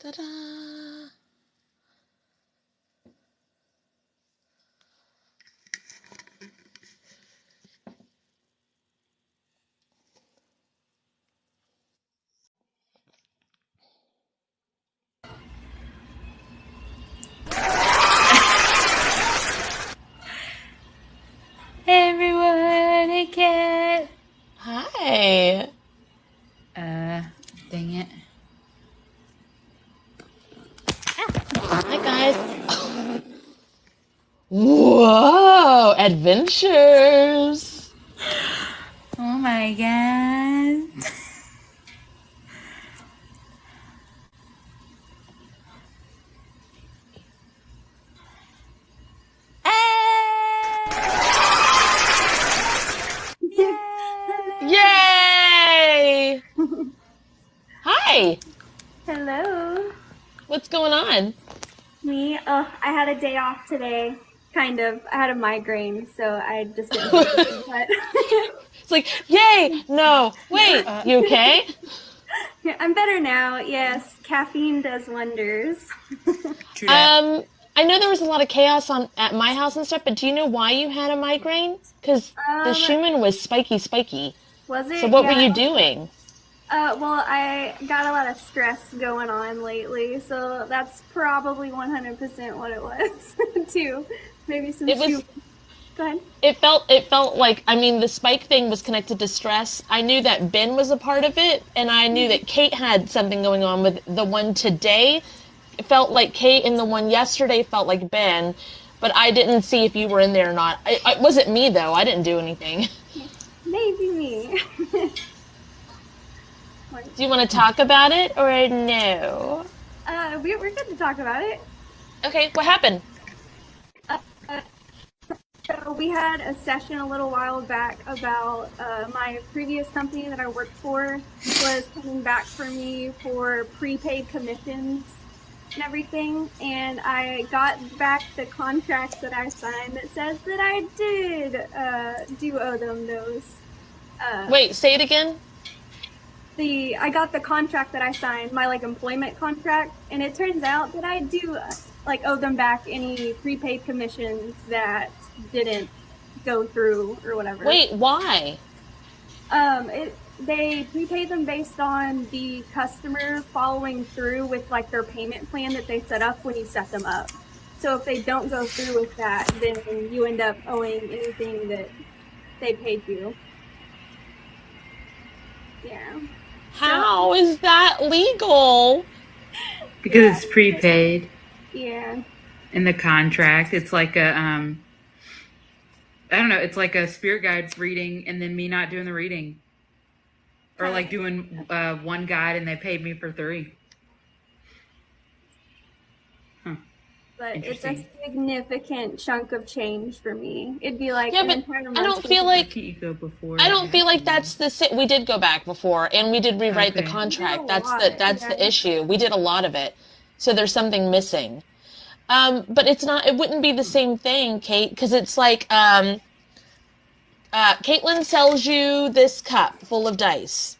Ta-da! Hey everyone, hey Kat. Hi. Dang it. Hi, guys. Whoa! Adventures! Oh my god. Yay! Hi! Hello. What's going on? Me? Oh, I had a day off today. Kind of. I had a migraine, so I just didn't feel good. But It's like, yay! No, wait, you okay? I'm better now. Yes, caffeine does wonders. True that. I know there was a lot of chaos at my house and stuff, but do you know why you had a migraine? Because the Um, Schumann was spiky. was So it? what were Yeah. you doing? Well, I got a lot of stress going on lately, so that's probably 100% what it was, too. Maybe some It shoe. was. Go ahead. It felt like, I mean, the spike thing was connected to stress. I knew that Ben was a part of it, and I knew that Kate had something going on with the one today. It felt like Kate, and the one yesterday felt like Ben, but I didn't see if you were in there or not. It wasn't me, though. I didn't do anything. Maybe me. Do you want to talk about it, or no? We're good to talk about it. Okay, what happened? So we had a session a little while back about my previous company that I worked for was coming back for me for prepaid commissions and everything, and I got back the contract that I signed that says that I do owe them those. Wait, say it again? I got the contract that I signed, my employment contract, and it turns out that I do owe them back any prepaid commissions that didn't go through or whatever. Wait, why? They prepay them based on the customer following through with their payment plan that they set up when you set them up. So if they don't go through with that, then you end up owing anything that they paid you. Yeah. How is that legal? Because it's prepaid Yeah. in the contract. It's like a I don't know, it's like a spirit guide reading and then me not doing the reading. Or like doing one guide and they paid me for 3. Huh. But it's a significant chunk of change for me. It'd be like Yeah, an but entire I don't month. feel like You go before. I don't feel like that's we did go back before, and we did rewrite the Okay. contract. We did a That's lot, that's yeah. the issue. We did a lot of it, so there's something missing. But it's not. It wouldn't be the same thing, Kate, because it's like Kaitlin sells you this cup full of dice.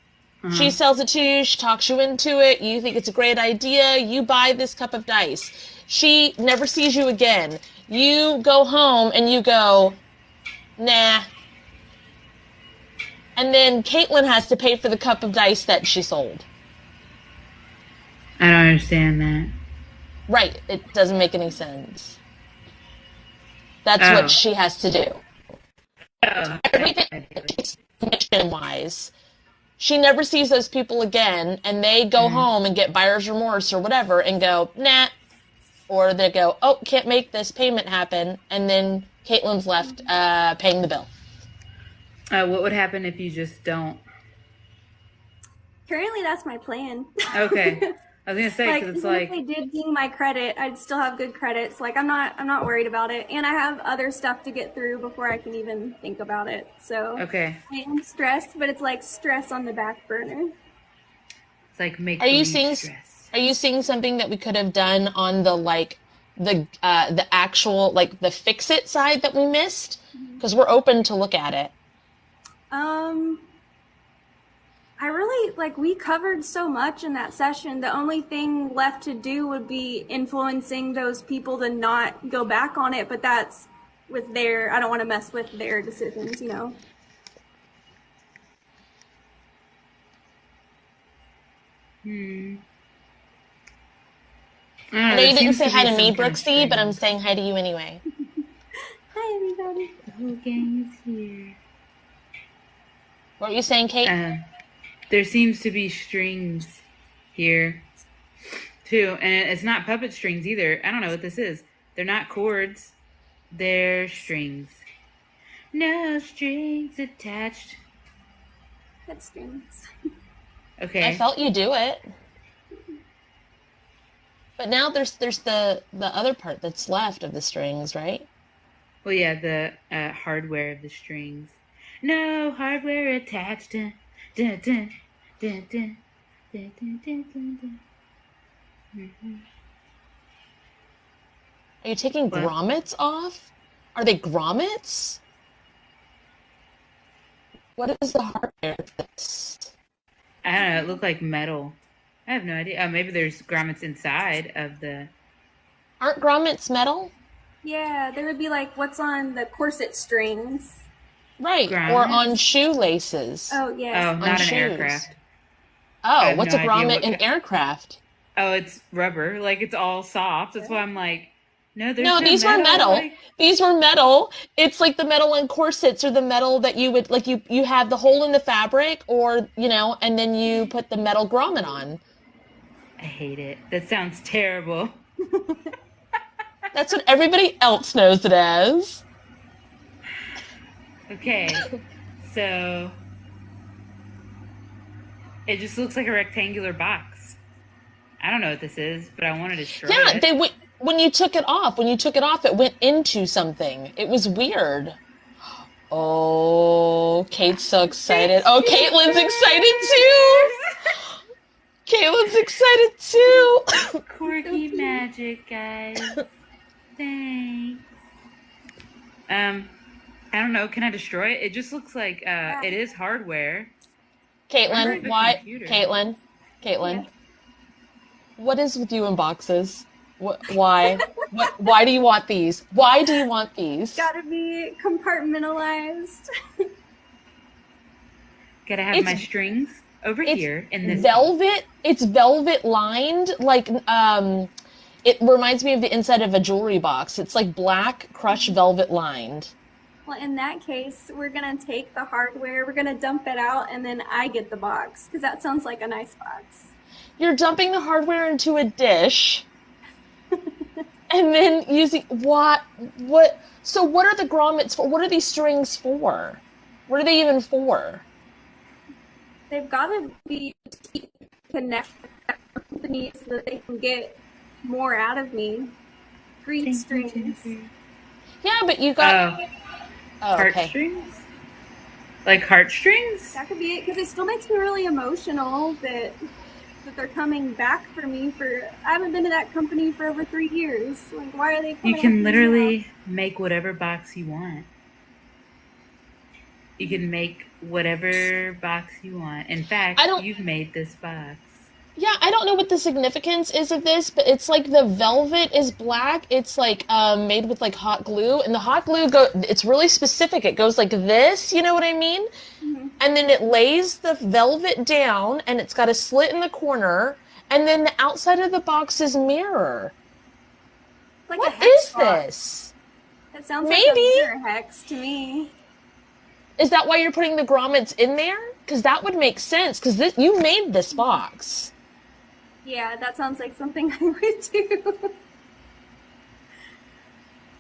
She sells it to you. She talks you into it. You think it's a great idea. You buy this cup of dice. She never sees you again. You go home and you go, nah. And then Kaitlin has to pay for the cup of dice that she sold. I don't understand that. Right. It doesn't make any sense. That's what she has to do. Everything commission-wise, she never sees those people again, and they go home and get buyer's remorse or whatever and go, nah. Or they go, oh, can't make this payment happen, and then Caitlin's left paying the bill. What would happen if you just don't? Currently, that's my plan. Okay. I was gonna say, because it's even like if they did ding my credit, I'd still have good credits. I'm not worried about it, and I have other stuff to get through before I can even think about it. So okay. I am stressed, but it's like stress on the back burner. It's like make Are you believe seeing? stress. Are you seeing something that we could have done on the actual the fix it side that we missed? Because we're open to look at it. I really like, we covered so much in that session. The only thing left to do would be influencing those people to not go back on it, but that's with I don't want to mess with their decisions, you know? I know you didn't say hi to me, Brooksy, but I'm saying hi to you anyway. Hi, everybody. The whole gang is here. What were you saying, Kate? There seems to be strings here, too. And it's not puppet strings either. I don't know what this is. They're not chords. They're strings. No strings attached. That's strings. Okay. I felt you do it. But now there's the other part that's left of the strings, right? Well, yeah, the hardware of the strings. No hardware attached. Dun, dun, dun, dun, dun, dun, dun, dun, dun, dun. Mm-hmm. Are you taking grommets off? Are they grommets? What is the hardware of this? I don't know. It looked like metal. I have no idea. Oh, maybe there's grommets inside of the... Aren't grommets metal? Yeah, there would be like what's on the corset strings. Right, Grommets? or on shoelaces. Oh, yes. Oh, not an shoes. aircraft. Oh, what's a grommet in aircraft? Oh, it's rubber. Like, it's all soft. That's why I'm like, no, there's no these were metal. Like... These were metal. It's like the metal in corsets, or the metal that you would, like, you have the hole in the fabric, or, you know, and then you put the metal grommet on. I hate it. That sounds terrible. That's what everybody else knows it as. Okay, so it just looks like a rectangular box. I don't know what this is, but I want to destroy it. Yeah, when you took it off, it went into something. It was weird. Oh, Kate's so excited. Oh, Kaitlin's excited too. Caitlin's excited too. Quirky magic, guys. Thanks. I don't know. Can I destroy it? It just looks like it is hardware. Caitlin, why? Caitlin, Yes. what is with you in boxes? Why? Why do you want these? Why do you want these? Gotta be compartmentalized. Gotta have my strings over here in this velvet. It's velvet lined, like it reminds me of the inside of a jewelry box. It's like black crushed velvet lined. Well, in that case, we're gonna take the hardware, we're gonna dump it out, and then I get the box, because that sounds like a nice box. You're dumping the hardware into a dish, and then using what? So what are the grommets for? What are these strings for? What are they even for? They've got to be connected to companies so that they can get more out of me. Green strings. Yeah, but you got heartstrings? Like heartstrings? That could be it, because it still makes me really emotional that they're coming back for me. I haven't been to that company for over 3 years. Like, why are they coming? You can literally make whatever box you want. You can make whatever box you want. In fact, you've made this box. Yeah, I don't know what the significance is of this, but it's like the velvet is black. It's like made with like hot glue, and the hot glue it's really specific. It goes like this, you know what I mean? Mm-hmm. And then it lays the velvet down, and it's got a slit in the corner, and then the outside of the box is mirror. Like what is this? That sounds like a mirror hex to me. Is that why you're putting the grommets in there? Because that would make sense, because you made this box. Yeah, that sounds like something I would do.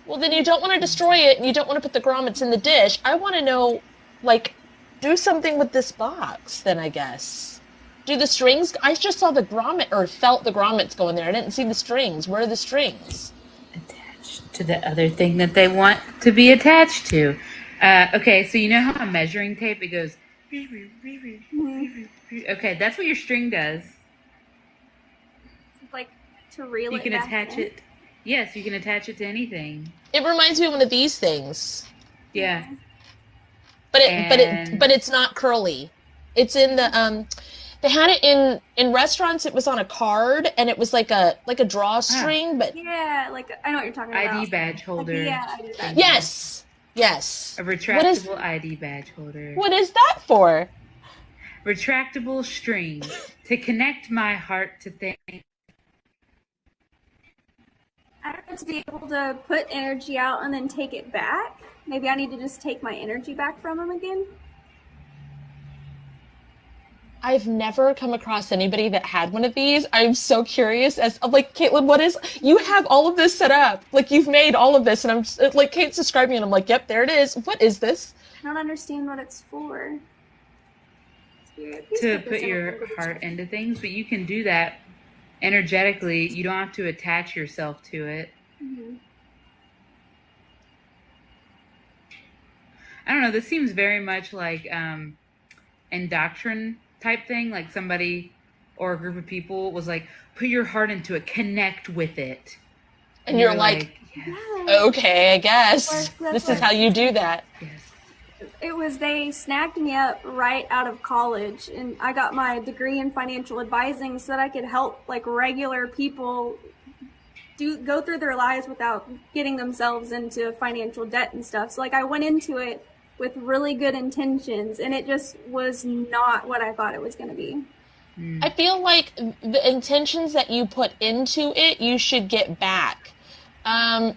Well, then you don't want to destroy it, and you don't want to put the grommets in the dish. I want to know, like, do something with this box, then, I guess. Do the strings... I just saw the grommet, or felt the grommets go in there. I didn't see the strings. Where are the strings? Attached to the other thing that they want to be attached to. Okay, so you know how on measuring tape, it goes... Okay, that's what your string does. It's like to reel it back. You can attach it. Yes, you can attach it to anything. It reminds me of one of these things. Yeah. But it's not curly. It's in the They had it in restaurants. It was on a card, and it was like a drawstring. But Yeah, like I know what you're talking about. ID badge holder. Yeah, ID badge. yes, yes. A retractable ID badge holder. What is that for? Retractable string to connect my heart to things. I don't know, to be able to put energy out and then take it back. Maybe I need to just take my energy back from him again. I've never come across anybody that had one of these. I'm so curious like, Kaitlin, you have all of this set up. Like, you've made all of this, and I'm just, like, Kate's describing it, and I'm like, yep, there it is. What is this? I don't understand what it's for. To put your heart into things, but you can do that energetically. You don't have to attach yourself to it. Mm-hmm. I don't know. This seems very much like indoctrination type thing. Like somebody or a group of people was like, put your heart into it, connect with it. And you're like, yes. Okay, I guess. This is how you do that. Yes. It was, they snagged me up right out of college, and I got my degree in financial advising so that I could help like regular people go through their lives without getting themselves into financial debt and stuff. So like I went into it with really good intentions, and it just was not what I thought it was going to be. I feel like the intentions that you put into it, you should get back.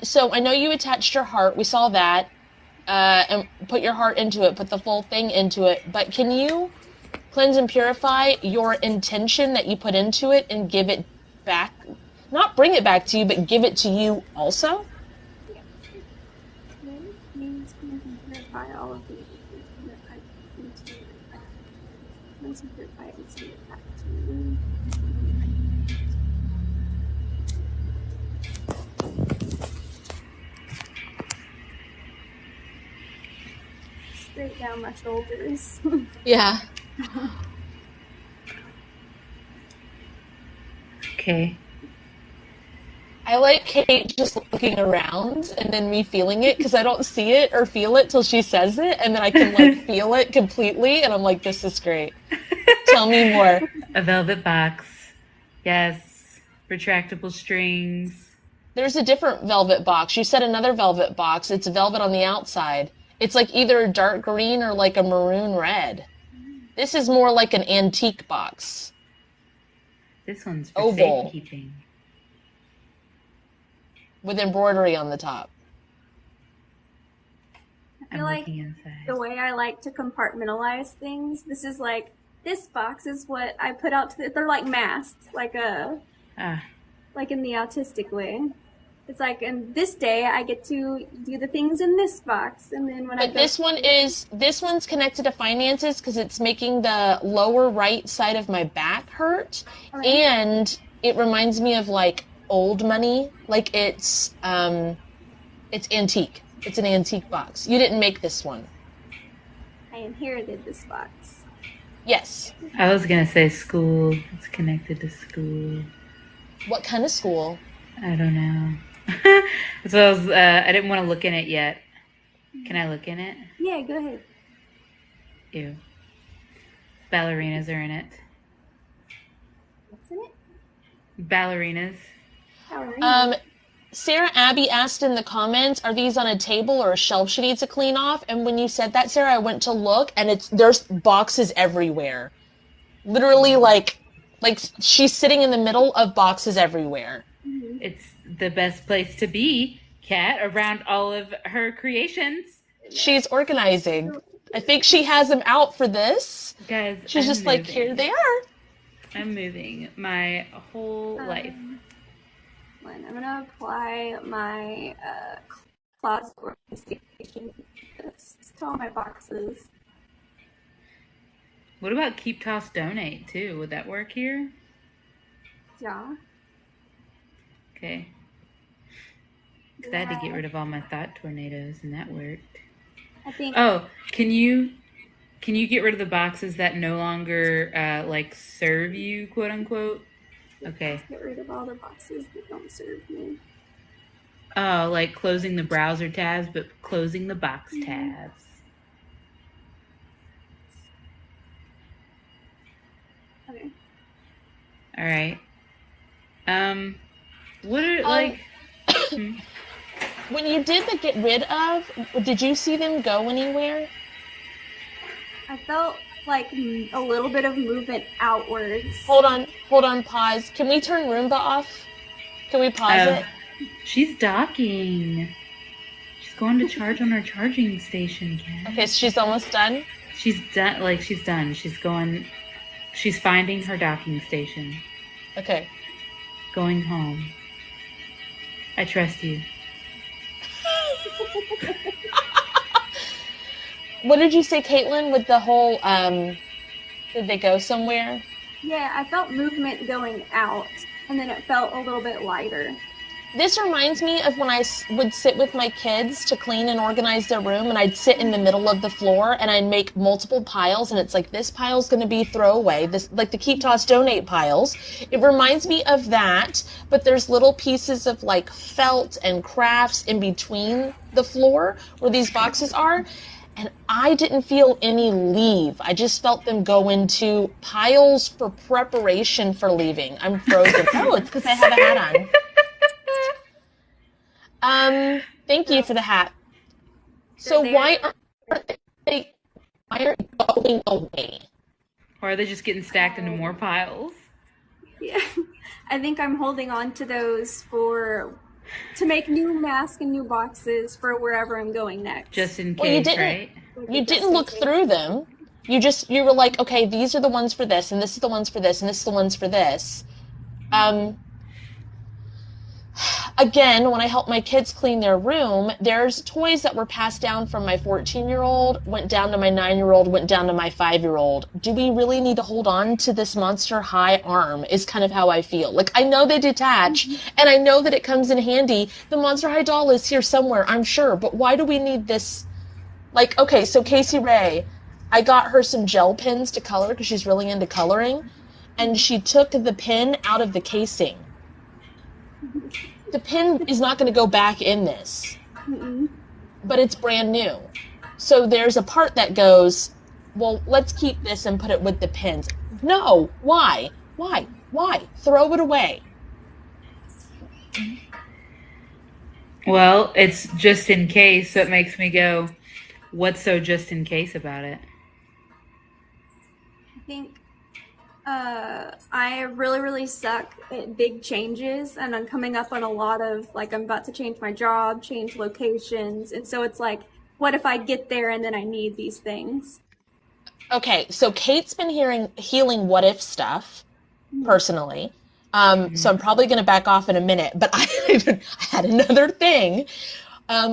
So I know you attached your heart. We saw that. And put your heart into it, put the full thing into it. But can you cleanse and purify your intention that you put into it and give it back? Not bring it back to you, but give it to you also? Yeah. Means purify all of the cleanse and purify and send it back to you. Straight down my shoulders. Yeah. Okay. I like Kate just looking around and then me feeling it, because I don't see it or feel it till she says it, and then I can like feel it completely, and I'm like, this is great. Tell me more. A velvet box. Yes. Retractable strings. There's a different velvet box. You said another velvet box. It's velvet on the outside. It's like either a dark green or like a maroon red. This is more like an antique box. This one's for Oval. safekeeping. With embroidery on the top. I feel like inside. the way I like to compartmentalize things, this is like, this box is what I put out to they're like masks, like in the autistic way. It's like, and this day I get to do the things in this box, and then when this one's connected to finances because it's making the lower right side of my back hurt, and it reminds me of like old money, like it's antique. It's an antique box. You didn't make this one. I inherited this box. Yes. I was gonna say school. It's connected to school. What kind of school? I don't know. So I didn't want to look in it yet. Can I look in it? Yeah, go ahead. Ew. Ballerinas are in it. What's in it? Ballerinas. Sarah Abby asked in the comments, are these on a table or a shelf she needs to clean off? And when you said that, Sarah, I went to look, and there's boxes everywhere. Literally, like she's sitting in the middle of boxes everywhere. Mm-hmm. It's the best place to be, Kat, around all of her creations. She's organizing. I think she has them out for this. Guys, she's just moving. Like, here they are. I'm moving my whole life. I'm going to apply my closet organization to all my boxes. What about keep, toss, donate, too? Would that work here? Yeah. Okay. Because I had to get rid of all my thought tornadoes, and that worked. I think. Oh, can you get rid of the boxes that no longer serve you, quote unquote? Okay. Get rid of all the boxes that don't serve me. Oh, like closing the browser tabs, but closing the box tabs. Okay. All right. What are like? When you did the get rid of, did you see them go anywhere? I felt like a little bit of movement outwards. Hold on, pause. Can we turn Roomba off? Can we pause it? She's docking. She's going to charge on her charging station, Ken. Okay, so she's almost done. She's done. Like she's done. She's going. She's finding her docking station. Okay. Going home. I trust you. What did you say, Kaitlin, with the whole, did they go somewhere? Yeah, I felt movement going out, and then it felt a little bit lighter. This reminds me of when I would sit with my kids to clean and organize their room, and I'd sit in the middle of the floor, and I'd make multiple piles, and it's like, this pile's going to be throwaway, this, like the keep, toss, donate piles. It reminds me of that, but there's little pieces of like felt and crafts in between the floor where these boxes are, and I didn't feel any leave. I just felt them go into piles for preparation for leaving. I'm frozen. Oh, it's because I have a hat on. Thank you for the hat. So why aren't they going away? Or are they just getting stacked into more piles? Yeah, I think I'm holding on to those to make new masks and new boxes for wherever I'm going next. Just in case, right? You didn't look through them. You were like, okay, these are the ones for this, and this is the ones for this, and this is the ones for this. Again, when I help my kids clean their room, there's toys that were passed down from my 14-year-old, went down to my 9-year-old, went down to my 5-year-old. Do we really need to hold on to this Monster High arm is kind of how I feel. Like, I know they detach, and I know that it comes in handy. The Monster High doll is here somewhere, I'm sure, but why do we need this? Like, okay, so Casey Ray, I got her some gel pens to color because she's really into coloring, and she took the pen out of the casing. The pin is not going to go back in this, but it's brand new. So there's a part that goes, well, let's keep this and put it with the pins. No, why? Throw it away. Well, it's just in case, so it makes me go, what's so just in case about it? I think I really, really suck at big changes, and I'm coming up on a lot of, like, I'm about to change my job, change locations, and so it's like, what if I get there and then I need these things? Okay, so Kate's been healing what if stuff, personally. So I'm probably going to back off in a minute, but I had another thing.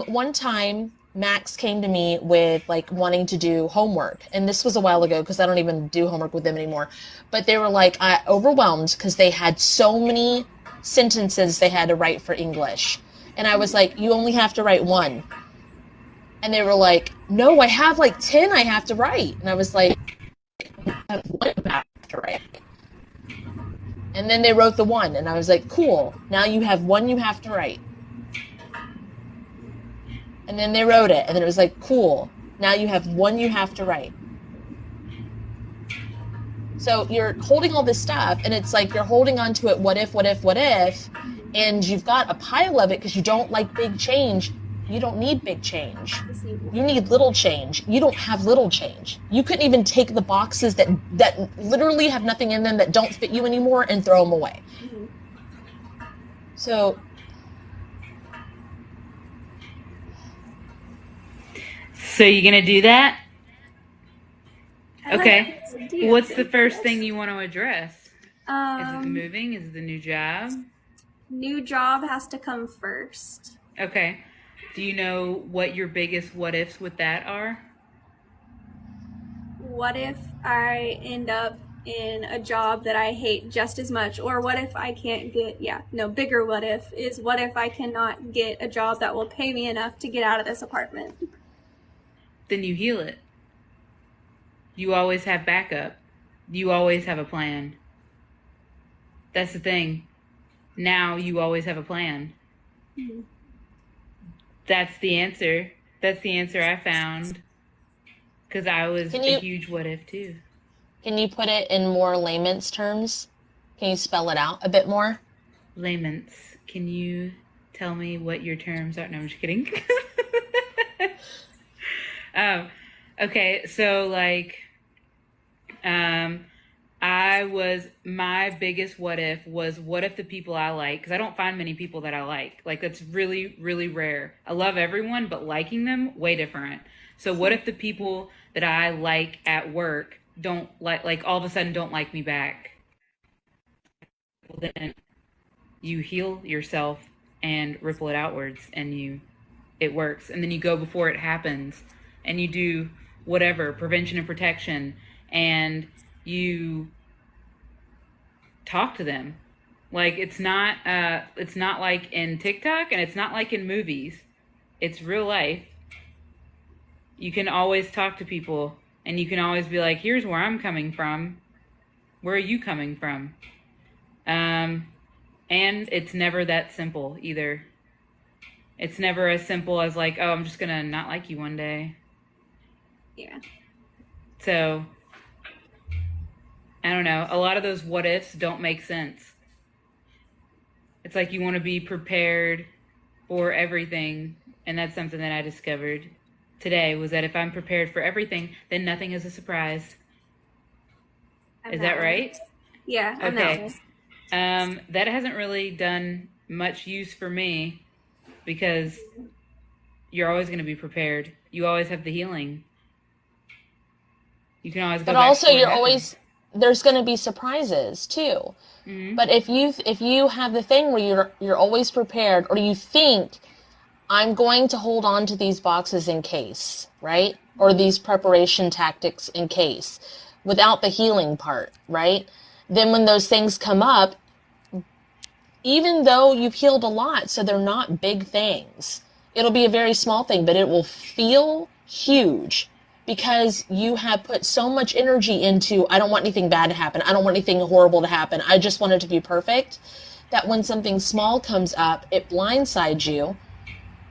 One time, Max came to me with like wanting to do homework, and this was a while ago because I don't even do homework with them anymore, but they were like overwhelmed because they had so many sentences they had to write for English, and I was like, you only have to write one. And they were like, no, I have like 10 I have to write. And I was like, I have one I have to write. And then they wrote the one, and I was like, cool, now you have one you have to write. And then they wrote it, and then it was like, cool, now you have one you have to write. So you're holding all this stuff, and it's like you're holding on to it, what if, and you've got a pile of it because you don't like big change. You don't need big change. You need little change. You don't have little change. You couldn't even take the boxes that literally have nothing in them that don't fit you anymore and throw them away. So you're going to do that? Okay. What's the first thing you want to address? Is it the moving? Is it the new job? New job has to come first. Okay. Do you know what your biggest what ifs with that are? What if I end up in a job that I hate just as much? Or what if I can't get, bigger what if is what if I cannot get a job that will pay me enough to get out of this apartment? Then you heal it. You always have backup. You always have a plan. That's the thing. Now you always have a plan. Mm-hmm. That's the answer. That's the answer I found. Because I was a huge what if too. Can you put it in more layman's terms? Can you spell it out a bit more? Layman's. Can you tell me what your terms are? No, I'm just kidding. Okay, so like, my biggest what if was what if the people I like, because I don't find many people that I like. Like, that's really, really rare. I love everyone, but liking them, way different. So what if the people that I like at work don't like all of a sudden don't like me back? Well, then you heal yourself and ripple it outwards, and it works. And then you go before it happens, and you do whatever, prevention and protection, and you talk to them. Like, it's not like in TikTok, and it's not like in movies. It's real life. You can always talk to people, and you can always be like, here's where I'm coming from. Where are you coming from? And it's never that simple either. It's never as simple as like, oh, I'm just gonna not like you one day. Yeah. So, I don't know. A lot of those what ifs don't make sense. It's like you want to be prepared for everything. And that's something that I discovered today, was that if I'm prepared for everything, then nothing is a surprise. Is that right? Yeah. Okay. That hasn't really done much use for me, because you're always going to be prepared. You always have the healing. You can always go But back also, to what you're happened. always, there's going to be surprises too. Mhm. But if you have the thing where you're always prepared, or you think, I'm going to hold on to these boxes in case, right? Or these preparation tactics in case, without the healing part, right? Then when those things come up, even though you've healed a lot, so they're not big things, it'll be a very small thing, but it will feel huge, because you have put so much energy into, I don't want anything bad to happen, I don't want anything horrible to happen, I just want it to be perfect, that when something small comes up, it blindsides you,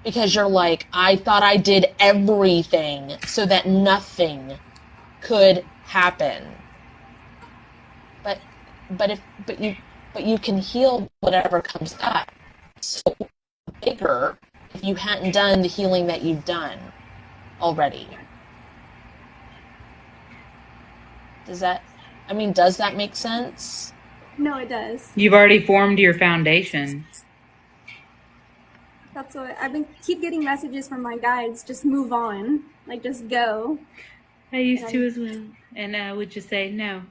because you're like, I thought I did everything so that nothing could happen. But you can heal whatever comes up so bigger if you hadn't done the healing that you've done already. Does that make sense? No, it does. You've already formed your foundation. That's what I've been keep getting messages from my guides. Just move on, like just go. I used to as well, and I would just say no.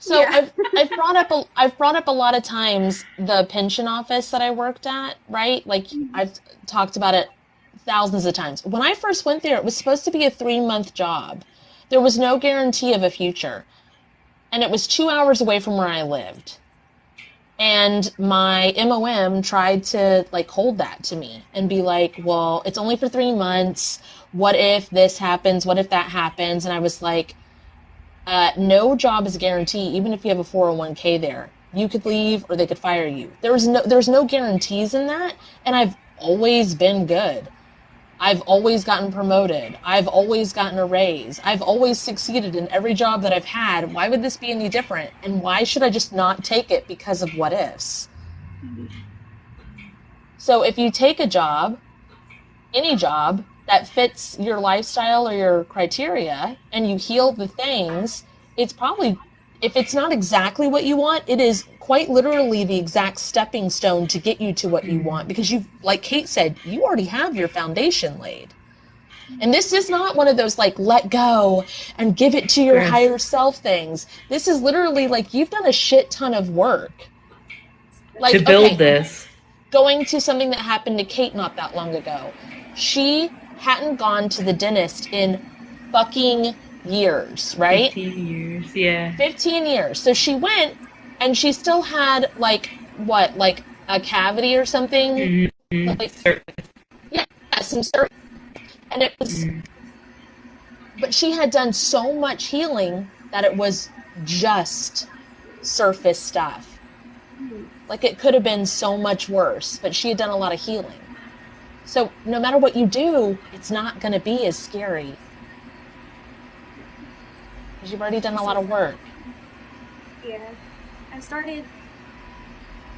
So Yeah. I've brought up a lot of times the pension office that I worked at, right? Like, I've talked about it thousands of times. When I first went there, it was supposed to be a 3-month job. There was no guarantee of a future, and it was 2 hours away from where I lived. And my MOM tried to like hold that to me and be like, well, it's only for 3 months. What if this happens? What if that happens? And I was like, no job is a guarantee, even if you have a 401k there. You could leave or they could fire you. There's no guarantees in that, and I've always been good. I've always gotten promoted. I've always gotten a raise. I've always succeeded in every job that I've had. Why would this be any different? And why should I just not take it because of what ifs? So if you take a job, any job, that fits your lifestyle or your criteria, and you heal the things, it's probably, if it's not exactly what you want, it is quite literally the exact stepping stone to get you to what you want, because you, like Kate said, you already have your foundation laid. And this is not one of those like let go and give it to your higher self things. This is literally like you've done a shit ton of work. Like, to build this. Going to something that happened to Kate not that long ago. She hadn't gone to the dentist in fucking years, right? 15 years, yeah. 15 years. So she went, and she still had, like, what, like a cavity or something? Mm-hmm. Like, yeah, some surgery. And it was, but she had done so much healing that it was just surface stuff. Like, it could have been so much worse, but she had done a lot of healing. So no matter what you do, it's not going to be as scary. Because you've already done a lot of work. Yeah. I started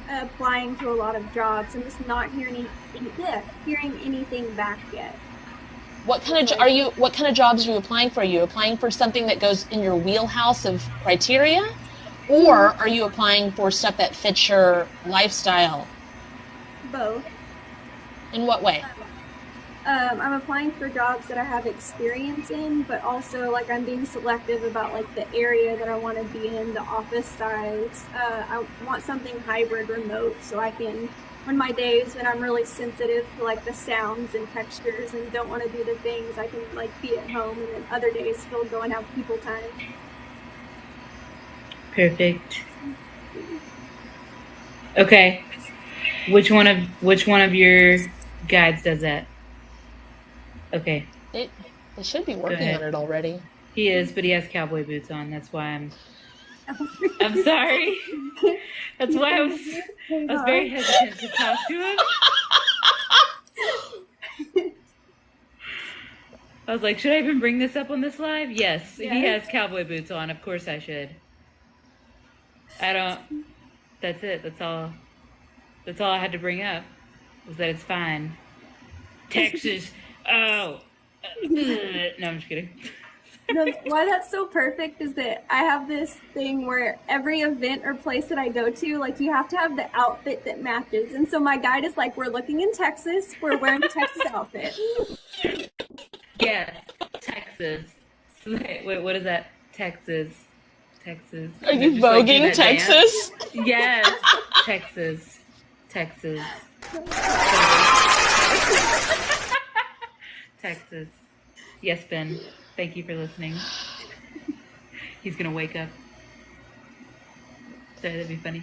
applying to a lot of jobs and just not hearing anything back yet. What kind of jobs are you applying for? Are you applying for something that goes in your wheelhouse of criteria? Or are you applying for stuff that fits your lifestyle? Both. In what way? I'm applying for jobs that I have experience in, but also like I'm being selective about like the area that I want to be in, the office size. I want something hybrid remote so I can, on my days when I'm really sensitive to like the sounds and textures and don't want to do the things, I can like be at home, and then other days still go and have people time. Perfect. Okay. Which one of your guides does that? Okay. They should be working on it already. He is, but he has cowboy boots on. That's why I'm sorry. That's why I was very hesitant to talk to him. I was like, should I even bring this up on this live? Yes. He has cowboy boots on. Of course I should. That's it. That's all I had to bring up, was that it's fine. Texas. Oh. No, I'm just kidding. No, why that's so perfect is that I have this thing where every event or place that I go to, like, you have to have the outfit that matches. And so my guide is like, we're looking in Texas, we're wearing a Texas outfit. Yeah, Texas. Wait, what is that? Texas. Are you voguing Texas? Yes, Texas. Texas. Yes, Ben. Thank you for listening. He's gonna wake up. Sorry, that'd be funny.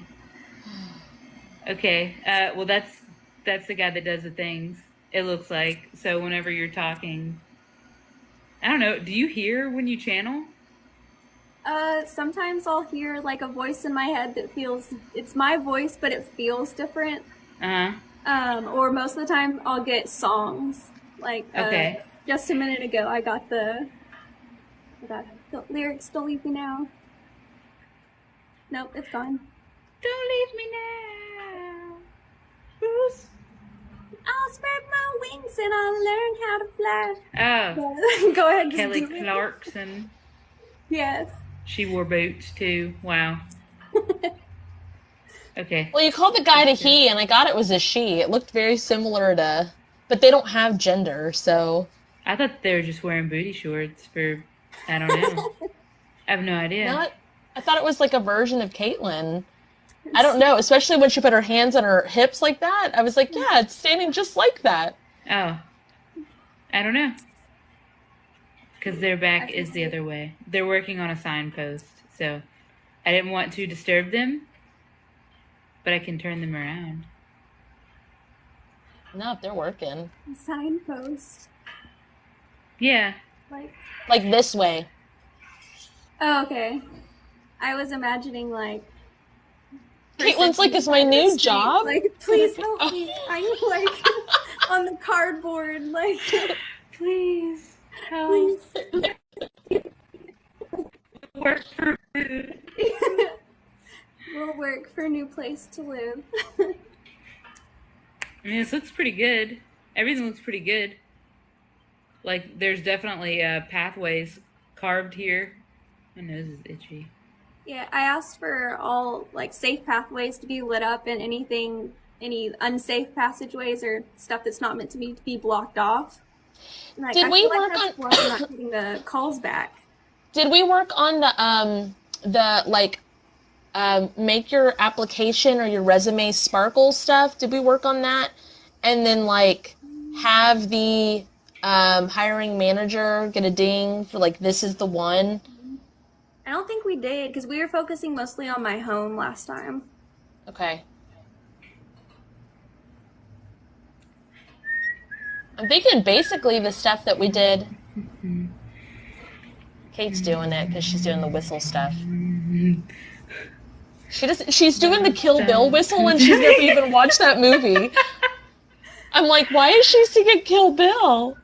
Okay. Well, that's the guy that does the things. It looks like. So whenever you're talking, I don't know. Do you hear when you channel? Sometimes I'll hear like a voice in my head that it's my voice, but it feels different. Or most of the time I'll get songs. Like, okay. Just a minute ago, I got the lyrics, Don't Leave Me Now. Nope, it's gone. Don't leave me now, Bruce. I'll spread my wings and I'll learn how to fly. Oh. Go ahead, just Kelly do it. Clarkson. Yes. She wore boots too. Wow. Okay. Well, you called the guy a he, and I got it was a she. It looked very similar to, but they don't have gender, so. I thought they were just wearing booty shorts for, I don't know. I have no idea. I thought it was like a version of Kaitlin. I don't know, especially when she put her hands on her hips like that. I was like, yeah, it's standing just like that. Oh. I don't know. Because their back is the other way. They're working on a signpost, so I didn't want to disturb them, but I can turn them around. No, if they're working. Signpost. Yeah. Like this way. Oh, okay. I was imagining like. Caitlin's like, is my new job? Like, please help me. I'm like on the cardboard, like. Please help. Please. Work for food. We'll work for a new place to live. I mean, this looks pretty good. Everything looks pretty good. Like, there's definitely pathways carved here. My nose is itchy. Yeah, I asked for all, like, safe pathways to be lit up and any unsafe passageways or stuff that's not meant to be blocked off. Like, Did we work on... why I'm not getting the calls back. Did we work on make your application or your resume sparkle stuff? Did we work on that? And then, like, have the hiring manager get a ding for, like, this is the one? I don't think we did, because we were focusing mostly on my home last time. Okay. I'm thinking basically the stuff that we did. Kate's doing it because she's doing the whistle stuff. She's doing the Kill Bill whistle and she's never even watched that movie. I'm like, why is she singing Kill Bill?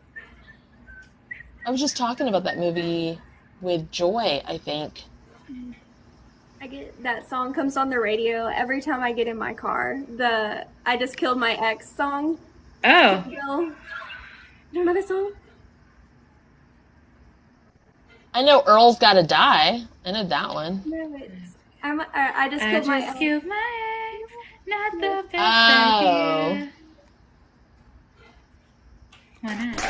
I was just talking about that movie with joy, I think. I get that song comes on the radio every time I get in my car. The I Just Killed My Ex song. Oh, Bill. You don't know that song? I know Earl's Gotta Die. I know that one. No, I just I killed my just ex. killed my ex. Not the best Oh. idea. Why not?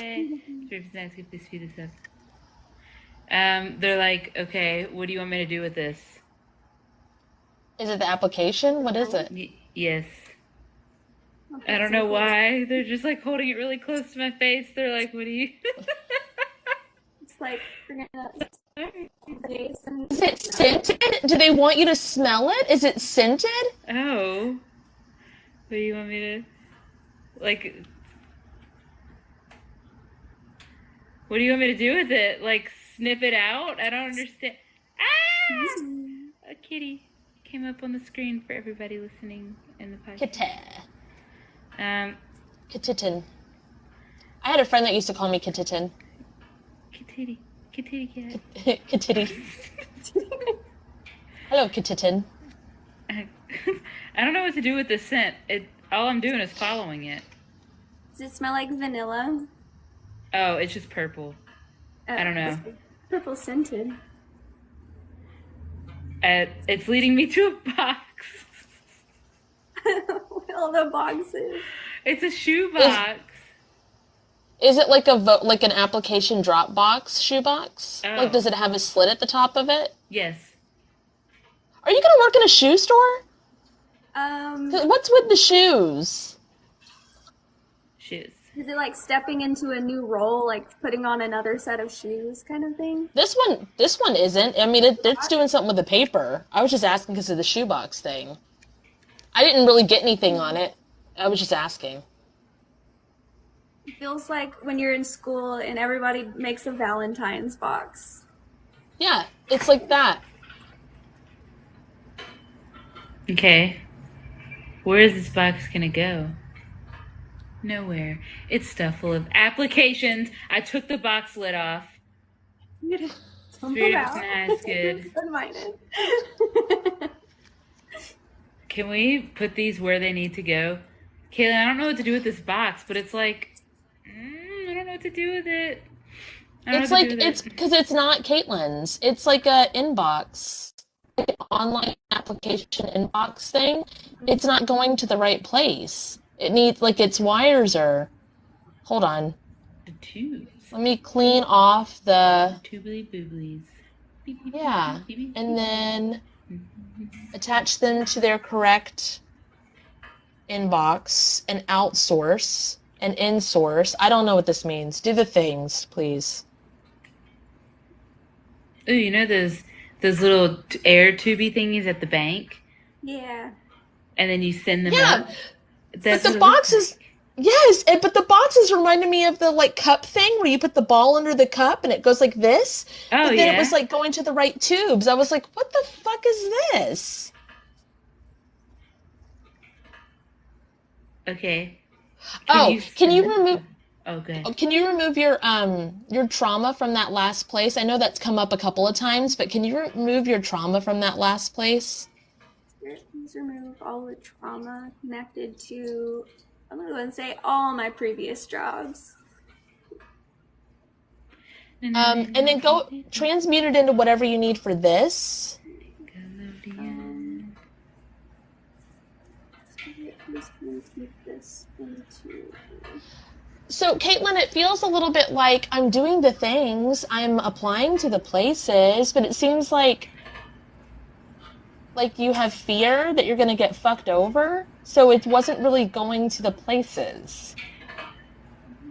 Yay! Drips nice, get this feed this up. They're like, okay, what do you want me to do with this? Is it the application? What is it? Yes. I don't know why. They're just like holding it really close to my face. They're like, what do you? It's like we're gonna Jason. Is it scented? Do they want you to smell it? Is it scented? Oh. What do you want me to like? What do you want me to do with it? Like sniff it out? I don't understand. Ah! A kitty came up on the screen for everybody listening in the podcast. Kititin. I had a friend that used to call me Kititin. Kitty cat. Kitty. Hello, Kititin. I don't know what to do with this scent. All I'm doing is following it. Does it smell like vanilla? Oh, it's just purple. I don't know. Purple scented. It's leading me to a box. All the boxes. It's a shoe box. Is it like like an application Dropbox shoebox? Oh. Like, does it have a slit at the top of it? Yes. Are you gonna work in a shoe store? 'Cause what's with the shoes? Shoes. Is it like stepping into a new role, like putting on another set of shoes kind of thing? This one isn't. I mean, it's doing something with the paper. I was just asking because of the shoebox thing. I didn't really get anything on it. I was just asking. It feels like when you're in school and everybody makes a Valentine's box. Yeah, it's like that. Okay. Where is this box gonna go? Nowhere. It's stuffed full of applications. I took the box lid off. Spirit of nice, good. Can we put these where they need to go? Kaitlin, I don't know what to do with this box, but it's like, I don't know what to do with it. It's because it's not Caitlin's. It's like a inbox, like an online application inbox thing. It's not going to the right place. It needs, like, its wires are. Hold on. The tubes. Let me clean off the. Toobly booblies. Yeah, and then attach them to their correct inbox and outsource and insource. I don't know what this means. Do the things, please. Oh, you know those little air tubey thingies at the bank? Yeah. And then you send them Yeah, up? but the boxes... Yes, but the boxes reminded me of the, like, cup thing where you put the ball under the cup and it goes like this. Oh, but then it was, like, going to the right tubes. I was like, what the fuck is this? Okay. Can you remove... Oh, good. Can you remove your trauma from that last place? I know that's come up a couple of times, but can you remove your trauma from that last place? Please remove all the trauma connected to, I'm going to go and say, all my previous jobs. And then go transmute it into whatever you need for this. So, Kaitlin, it feels a little bit like I'm doing the things, I'm applying to the places, but it seems like you have fear that you're going to get fucked over, so it wasn't really going to the places.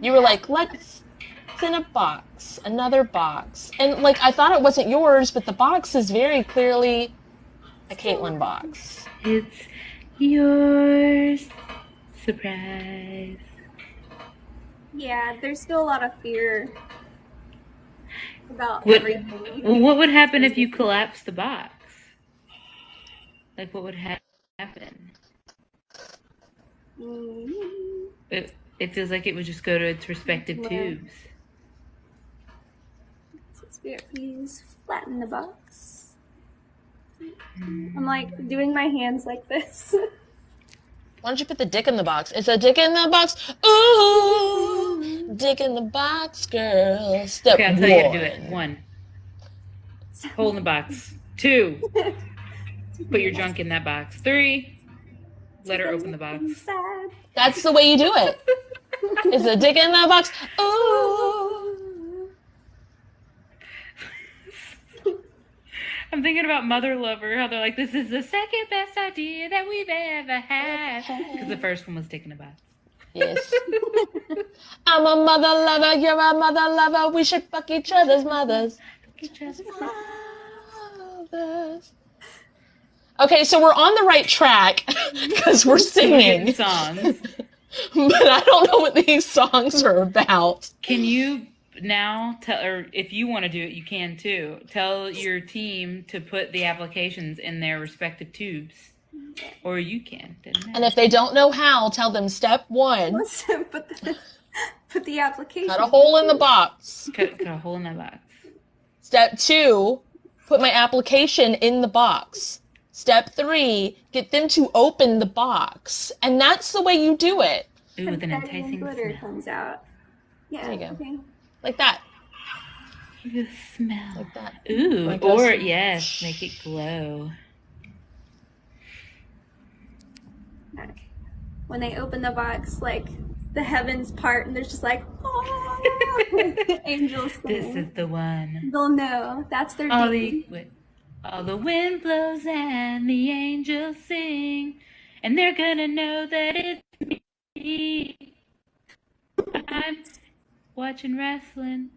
You were like, let's in a box, another box. And, like, I thought it wasn't yours, but the box is very clearly a Kaitlin box. It's yours. Surprise. Yeah, there's still a lot of fear about everything. What would happen if you collapsed the box? Like, what would happen? It feels like it would just go to its respective tubes. Spirit, please flatten the box. I'm like doing my hands like this. Why don't you put the dick in the box? It's a dick in the box. Ooh, dick in the box, girl. Step Okay, I'll tell you how to do it. 1, hole in the box. 2, put your junk in that box. 3, let her open the box. That's the way you do it. It's a dick in the box. Ooh. I'm thinking about Mother Lover, how they're like, this is the second best idea that we've ever had. Because the first one was dick in a box. Yes. I'm a mother lover, you're a mother lover. We should fuck each other's mothers. Okay, so we're on the right track because we're singing songs. But I don't know what these songs are about. Can you now tell, or if you want to do it, you can too. Tell your team to put the applications in their respective tubes. Or you can. And if they don't know how, tell them step 1. Put the application. Cut a hole in the box. Cut a hole in that box. Step 2, put my application in the box. Step 3, get them to open the box. And that's the way you do it. Ooh, with an enticing glitter smell. comes out. Yeah. There you go. Okay. Like that. The smell. Like that. Ooh, Like or this. yes, make it glow. When they open the box, like the heavens part, and there's just like, oh, angels sing. This is the one. They'll know that's their All deed. all the wind blows and the angels sing, and they're gonna know that it's me. I'm watching wrestling.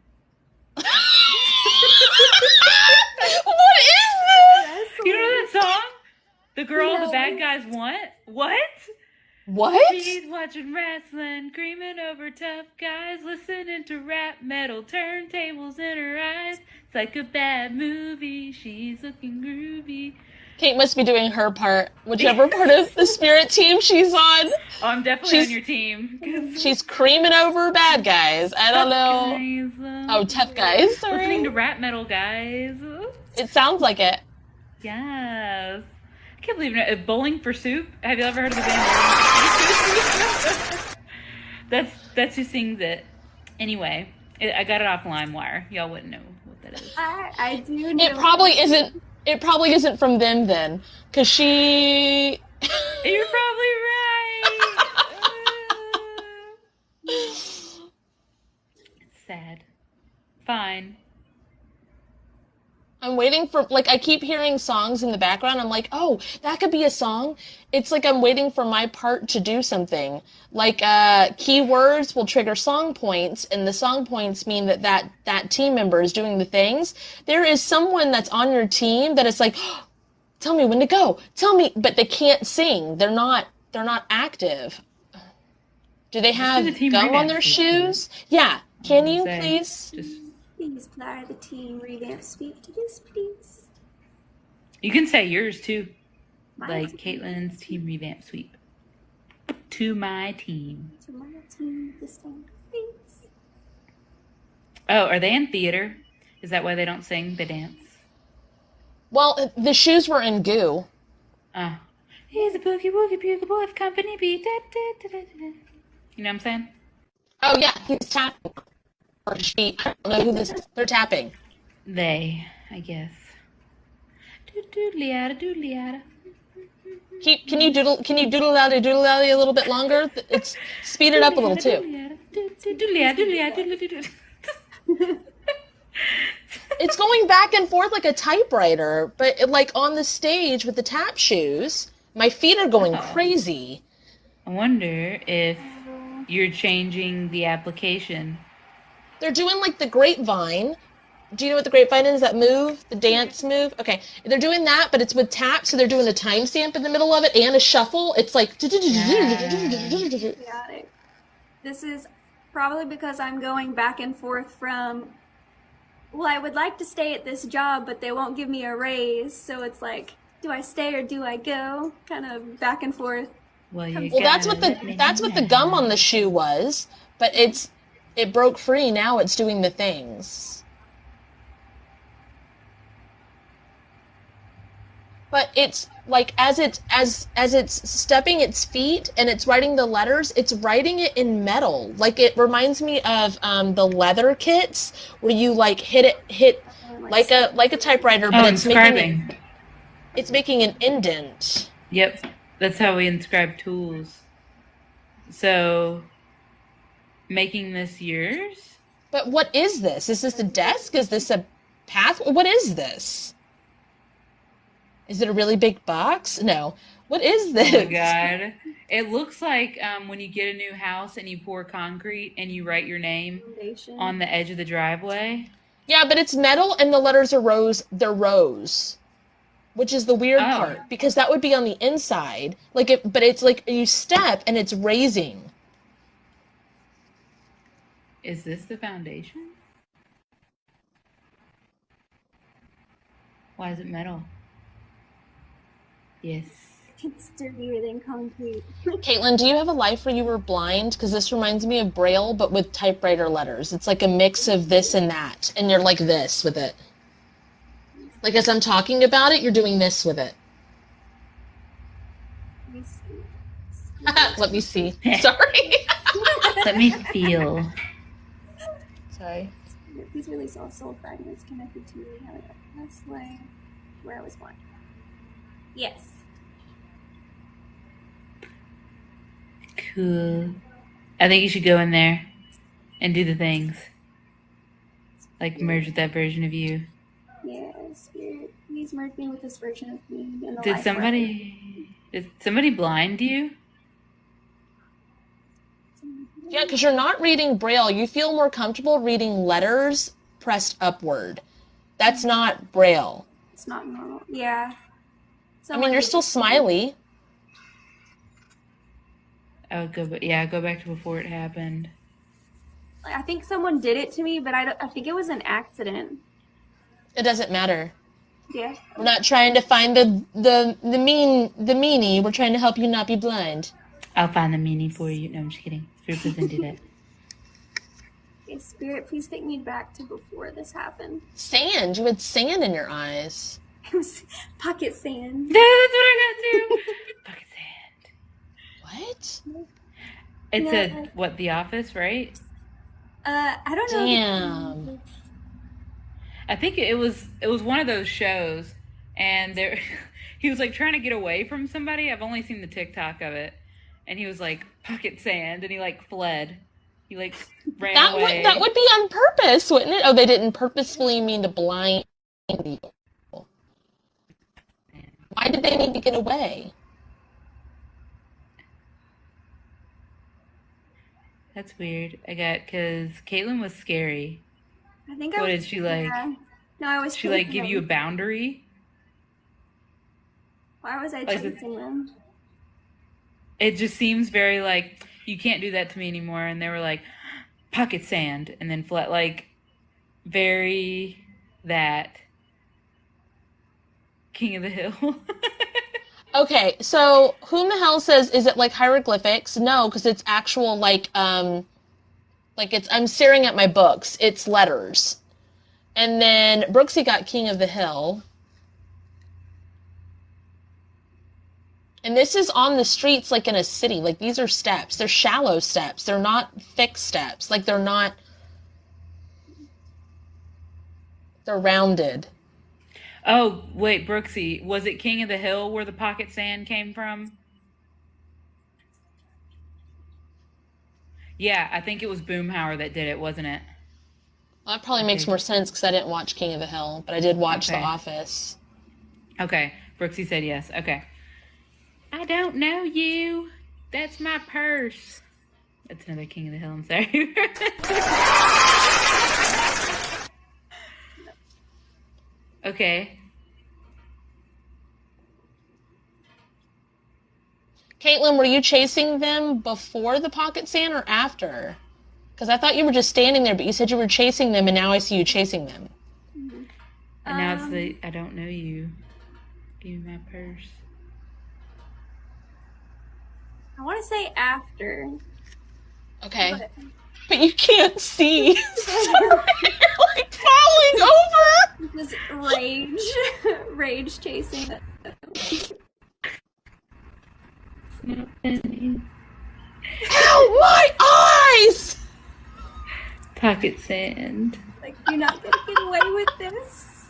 What is this? You know that song? The girl the bad guys want? What? What? She's watching wrestling, creaming over tough guys, listening to rap metal, turntables in her eyes. It's like a bad movie, she's looking groovy. Kate must be doing her part, whichever part of the spirit team she's on. Oh, I'm definitely on your team. She's creaming over bad guys. I don't know. Guys, Oh, tough guys. Sorry. listening to rap metal, guys. It sounds like it. Yes. I can't believe it. Bowling for Soup. Have you ever heard of the band Bowling for Soup? That's who sings it. Anyway, I got it off LimeWire. Y'all wouldn't know what that is. I do know. It probably isn't from them then, because she. You're probably right. It's sad. Fine. I'm waiting for, like, I keep hearing songs in the background. I'm like, oh, that could be a song. It's like I'm waiting for my part to do something. Like, keywords will trigger song points, and the song points mean that team member is doing the things. There is someone that's on your team that is like, oh, tell me when to go. Tell me, but they can't sing. They're not active. Do they have gum on their shoes? Yeah. Can you please? Please apply the team revamp speak to this, please. You can say yours too. My Like team. Caitlin's team revamp sweep. To my team. To my team this time, please. Oh, are they in theater? Is that why they don't sing? They dance? Well, the shoes were in goo. Here's a boogie woogie bugle boy of company B. Da, da, da, da, da. You know what I'm saying? Oh, yeah, he's tapping. Or she. I don't know who this is. They're tapping. They, I guess. Doodly-yada, doodly-yada. Can you doodle a little bit longer? It's speed it up a little too. It's going back and forth like a typewriter, but like on the stage with the tap shoes, my feet are going crazy. I wonder if you're changing the application. They're doing like the grapevine. Do you know what the grapevine is? That move? The dance move? Okay. They're doing that, but it's with tap, so they're doing a timestamp in the middle of it and a shuffle. It's like... Got it. This is probably because I'm going back and forth from, well, I would like to stay at this job, but they won't give me a raise, so it's like, do I stay or do I go? Kind of back and forth. Well, that's what the gum on the shoe was, but it broke free. Now it's doing the things. But it's like as it's stepping its feet and it's writing the letters, it's writing it in metal. Like it reminds me of the leather kits where you like hit like a typewriter, but Oh, it's making it inscribing. it's making an indent. Yep, that's how we inscribe tools. So, making this yours? But what is this? Is this a desk? Is this a path? What is this? Is it a really big box? No. What is this? Oh my god. It looks like when you get a new house and you pour concrete and you write your name Foundation. on the edge of the driveway. Yeah, but it's metal and the letters are rows. They're rows, which is the weird Oh. part because that would be on the inside. Like it, but it's like you step and it's raising. Is this the foundation? Why is it metal? Yes. It's sturdier than concrete. Kaitlin, do you have a life where you were blind? Because this reminds me of Braille, but with typewriter letters. It's like a mix of this and that, and you're like this with it. Like as I'm talking about it, you're doing this with it. Let me see. Let me see. Sorry. Let me feel. Sorry. These release all soul fragments connected to me. That's like where I was born. Yes. Cool. I think you should go in there and do the things. Like merge with that version of you. Yeah, spirit. Please merge me with this version of me. In the Did life somebody blind you? Yeah, because you're not reading Braille. You feel more comfortable reading letters pressed upward. That's not Braille. It's not normal. Yeah. I mean, you're still smiley. I would go back to before it happened. I think someone did it to me, but I think it was an accident. It doesn't matter. Yeah. We're not trying to find the meanie. We're trying to help you not be blind. I'll find the meaning for you. No, I'm just kidding. Spirit doesn't do that. Okay, Spirit, please take me back to before this happened. Sand. You had sand in your eyes. It was pocket sand. No, that's what I got too. Pocket sand. What? It Yeah. said what? The Office, right? I don't know. Damn. I think it was one of those shows, and there he was like trying to get away from somebody. I've only seen the TikTok of it, and he was like pocket sand, and he like fled. He like ran away. That would be on purpose, wouldn't it? Oh, they didn't purposefully mean to blind people. Why did they need to get away? That's weird. Because Kaitlin was scary. I think What I did was, she like? Yeah. No, I was. She like chasing give you a them. boundary? Why was I like the- chasing them? It just seems very like you can't do that to me anymore. And they were like pocket sand, and then flat like very that King of the Hill. Okay, so who in the hell says, is it like hieroglyphics? No, because it's actual like it's, I'm staring at my books. It's letters. And then Brooksy got King of the Hill. And this is on the streets like in a city. Like these are steps. They're shallow steps. They're not thick steps. Like they're rounded. Oh, wait, Brooksy, was it King of the Hill where the pocket sand came from? Yeah, I think it was Boomhauer that did it, wasn't it? Well, that probably makes more sense because I didn't watch King of the Hill, but I did watch The Okay. Office. Okay, Brooksy said yes. Okay. I don't know you. That's my purse. That's another King of the Hill, I'm sorry. Okay. Kaitlin, were you chasing them before the pocket sand or after? Because I thought you were just standing there, but you said you were chasing them, and now I see you chasing them. And now it's the I don't know you. Give me my purse. I want to say after. Okay. But But you can't see. Sorry, you're like falling over. this rage chasing. Ow, my eyes! Pocket sand. Like, you're not gonna get away with this.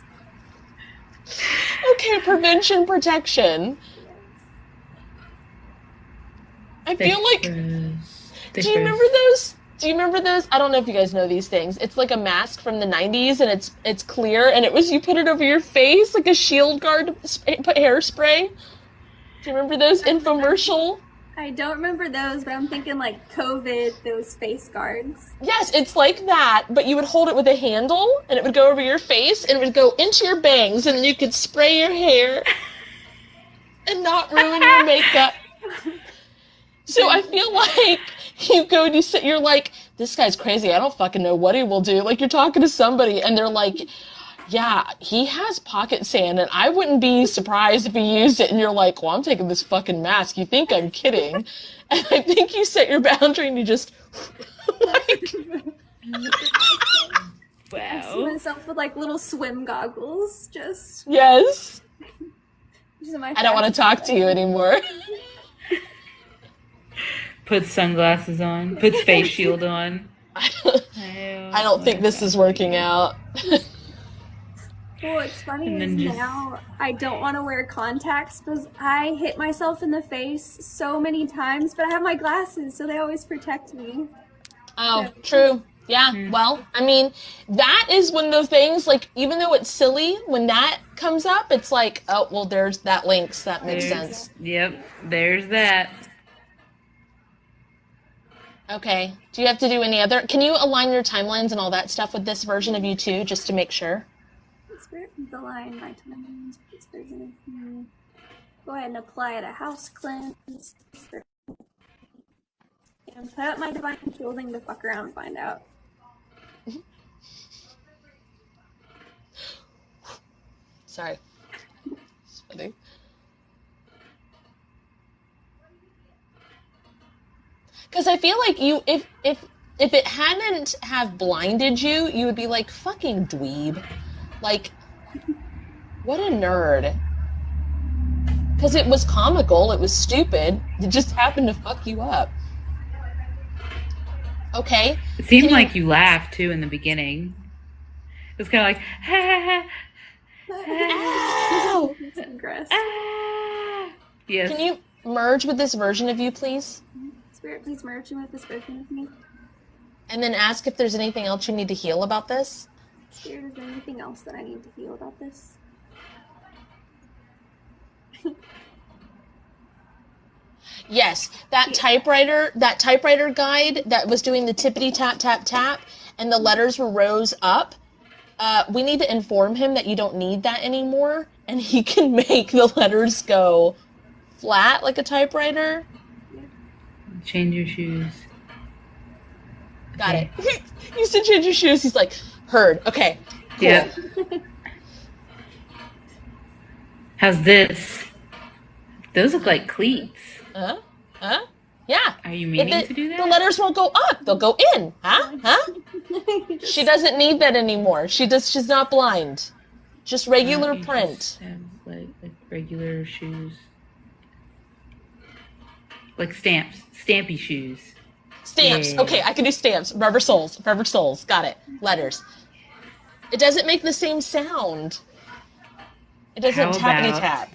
Okay, prevention, protection. I feel like... Do you remember those? Do you remember those? I don't know if you guys know these things. It's like a mask from the 90s, and it's clear, and it was you put it over your face like a shield guard, put hairspray. Do you remember those infomercial? I don't remember those, but I'm thinking like COVID, those face guards. Yes, it's like that, but you would hold it with a handle, and it would go over your face, and it would go into your bangs, and you could spray your hair and not ruin your makeup. So I feel like you go and you sit, you're like, this guy's crazy. I don't fucking know what he will do. Like, you're talking to somebody, and they're like, yeah, he has pocket sand, and I wouldn't be surprised if he used it. And you're like, well, I'm taking this fucking mask. You think I'm kidding? And I think you set your boundary, and you just, like... Wow. I see myself with, like, little swim goggles, just... Yes. I don't want to talk to you anymore. Puts sunglasses on. Puts face shield on. I don't think this is working out. Well, what's funny is now I don't want to wear contacts because I hit myself in the face so many times, but I have my glasses, so they always protect me. Oh, true. Yeah, well, I mean, that is one of those things, like, even though it's silly, when that comes up, it's like, oh, well, there's that links. That makes sense. Yep, there's that. Okay. Do you have to do any other... Can you align your timelines and all that stuff with this version of you, too, just to make sure? Align my timelines with this version of me. Go ahead and apply it a house cleanse. And put out my divine shielding to fuck around and find out. Sorry. It's funny. Because I feel like you, if it hadn't have blinded you, you would be like, fucking dweeb. Like, what a nerd. Because it was comical, it was stupid, it just happened to fuck you up. Okay. It seemed like you laughed, too, in the beginning. It was kind of like, ha, Ow! Yes. Can you merge with this version of you, please? Spirit, please merge with this version of me. And then ask if there's anything else you need to heal about this. Spirit, is there anything else that I need to heal about this? Yes, that typewriter guide that was doing the tippity tap tap tap and the letters were rose up. We need to inform him that you don't need that anymore, and he can make the letters go flat like a typewriter. Change your shoes. Got it. You said change your shoes. He's like, heard. Okay. Cool. Yeah. How's this? Those look like cleats. Yeah. Are you meaning to do that? The letters won't go up. They'll go in. Huh? She doesn't need that anymore. She's not blind. Just regular print. Just have, like regular shoes. Like stamps. Stampy shoes. Stamps. Yeah. Okay, I can do stamps. Rubber soles. Got it. Letters. It doesn't make the same sound. It doesn't tappity tap.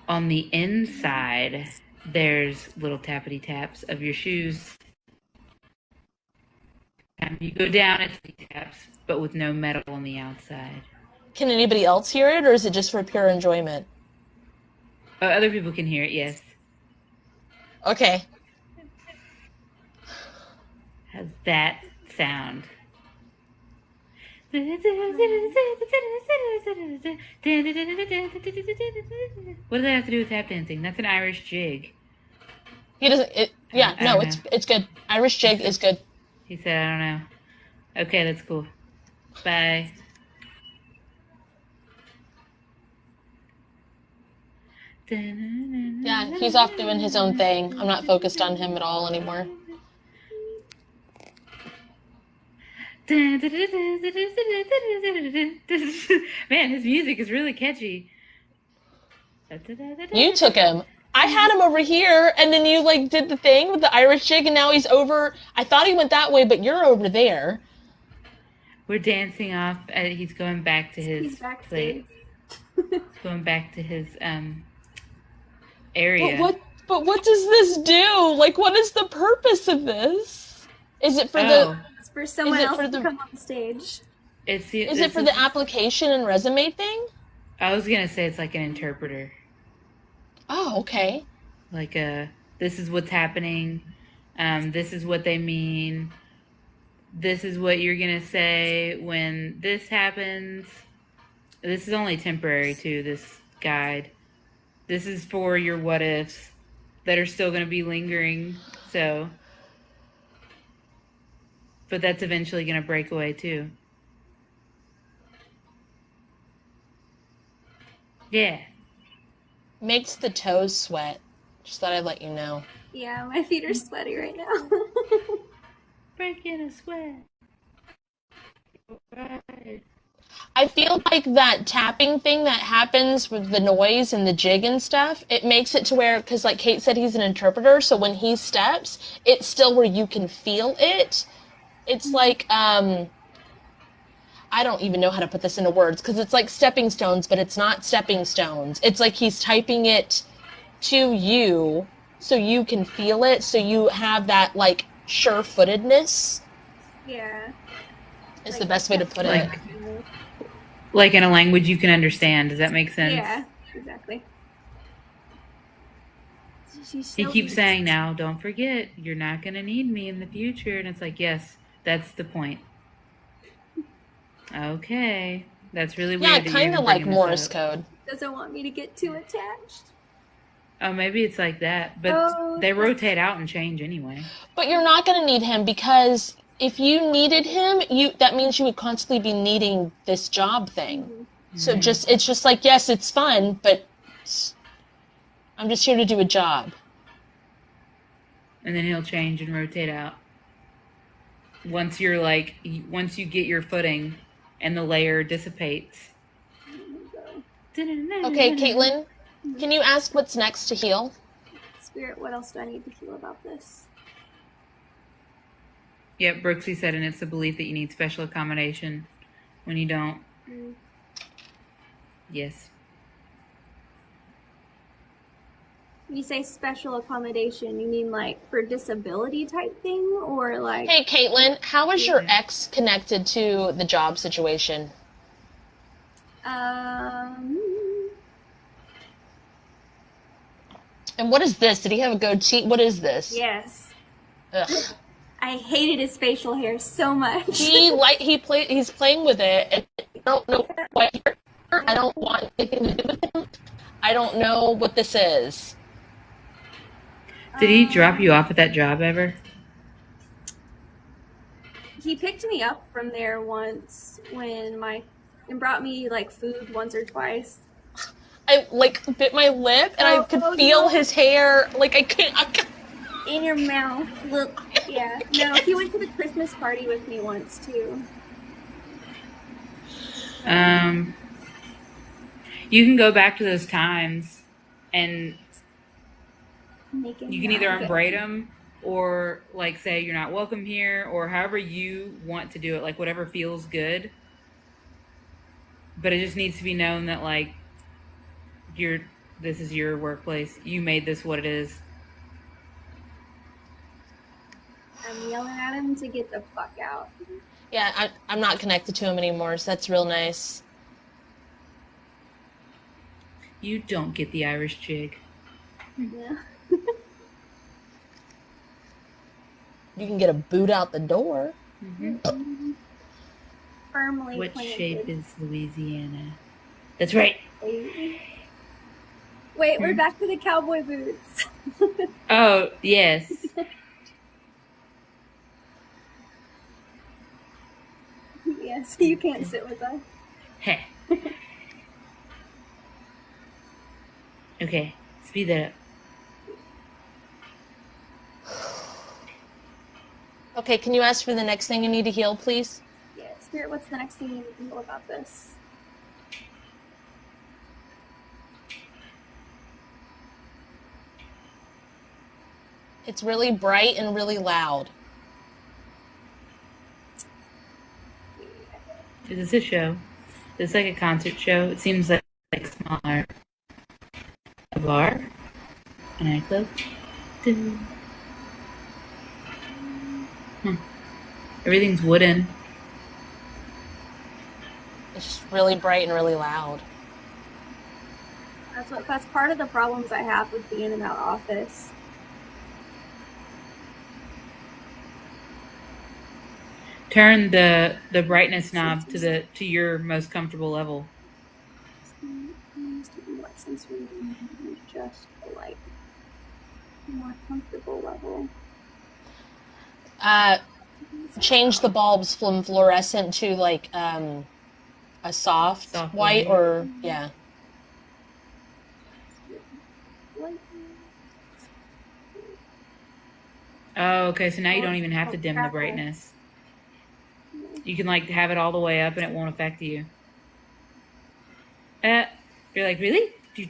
On the inside, there's little tappity taps of your shoes. And you go down, it's taps, but with no metal on the outside. Can anybody else hear it, or is it just for pure enjoyment? Other people can hear it, yes. Okay. How's that sound? What does that have to do with tap dancing? That's an Irish jig. He doesn't. It's good. Irish jig is good. He said, I don't know. Okay, that's cool. Bye. Yeah, he's off doing his own thing. I'm not focused on him at all anymore. Man, his music is really catchy. You took him. I had him over here, and then you like did the thing with the Irish jig, and now he's over. I thought he went that way, but you're over there. We're dancing off. He's going back to his He's backstage. going back to his area. But what does this do? Like, what is the purpose of this? Is it for It's for someone else to come on stage. Is it for the application and resume thing? I was gonna say it's like an interpreter. Oh, okay. Like this is what's happening. This is what they mean. This is what you're gonna say when this happens. This is only temporary too, this guide. This is for your what ifs that are still gonna be lingering, so. But that's eventually gonna break away too. Yeah. Makes the toes sweat. Just thought I'd let you know. Yeah, my feet are sweaty right now. Breaking a sweat. Right. I feel like that tapping thing that happens with the noise and the jig and stuff, it makes it to where, because like Kate said, he's an interpreter, so when he steps, it's still where you can feel it. It's like, I don't even know how to put this into words, because it's like stepping stones, but it's not stepping stones. It's like he's typing it to you, so you can feel it, so you have that, like, sure-footedness. Yeah. Is the best way to put it. Like in a language you can understand. Does that make sense? Yeah, exactly. He keeps saying, now, don't forget, you're not going to need me in the future. And it's like, yes, that's the point. Okay. That's really weird. Yeah, kind of like Morse code. Doesn't want me to get too attached. Oh, maybe it's like that. But they rotate out and change anyway. But you're not going to need him, because if you needed him, that means you would constantly be needing this job thing. Mm-hmm. So it's just like, yes, it's fun, but I'm just here to do a job. And then he'll change and rotate out. Once you get your footing and the layer dissipates. Okay, Kaitlin, can you ask what's next to heal? Spirit, what else do I need to heal about this? Yep, Brooksy said, and it's the belief that you need special accommodation when you don't. Mm. Yes. When you say special accommodation, you mean like for disability type thing, or like... Hey, Kaitlin, how is your ex connected to the job situation? And what is this? Did he have a goatee? What is this? Yes. Ugh. I hated his facial hair so much. He's playing with it, and I don't know what. I don't want anything to do with him. I don't know what this is. Did he drop you off at that job ever? He picked me up from there once and brought me like food once or twice. I like bit my lip and I could feel his hair. Like I couldn't. In your mouth. Look. Yeah. No, he went to the Christmas party with me once too. You can go back to those times and you can either unbraid them or like say you're not welcome here, or however you want to do it, like whatever feels good. But it just needs to be known that like this is your workplace. You made this what it is. I'm yelling at him to get the fuck out. Yeah, I'm not connected to him anymore, so that's real nice. You don't get the Irish jig. Yeah. You can get a boot out the door. Mm-hmm. Firmly What planted. shape is Louisiana? That's right. Wait, we're back to the cowboy boots. Oh, yes. Yes, you can't sit with us. Heh. Okay, speed that up. Okay, can you ask for the next thing you need to heal, please? Yeah, Spirit, what's the next thing you need to know about this? It's really bright and really loud. Is this a show? Is this like a concert show? It seems like smaller. A bar? A nightclub? Hmm. Everything's wooden. It's just really bright and really loud. That's part of the problems I have with being in that office. Turn the brightness knob to your most comfortable level. Since we adjust the light more comfortable level. Change the bulbs from fluorescent to like a soft white, or yeah. Oh, okay. So now you don't even have to dim the brightness. You can like have it all the way up and it won't affect you. You're like, really? A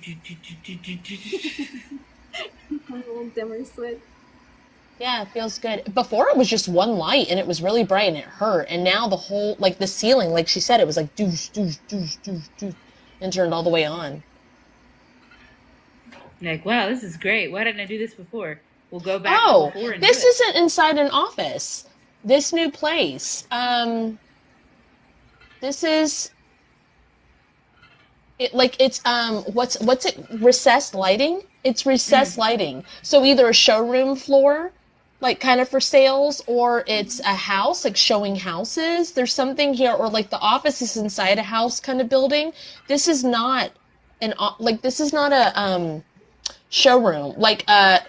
little dimmer switch. Yeah, it feels good. Before it was just one light and it was really bright and it hurt. And now the whole, like the ceiling, like she said, it was like doosh, doosh, doosh, doosh, doosh, and turned all the way on. Like, wow, this is great. Why didn't I do this before? We'll go back Oh, to before and this do it. isn't inside an office. This new place. This is it, like it's what's it, recessed lighting? It's recessed lighting. So either a showroom floor, like kind of for sales, or it's a house, like showing houses. There's something here, or like the office is inside a house kind of building. This is not this is not a showroom, like a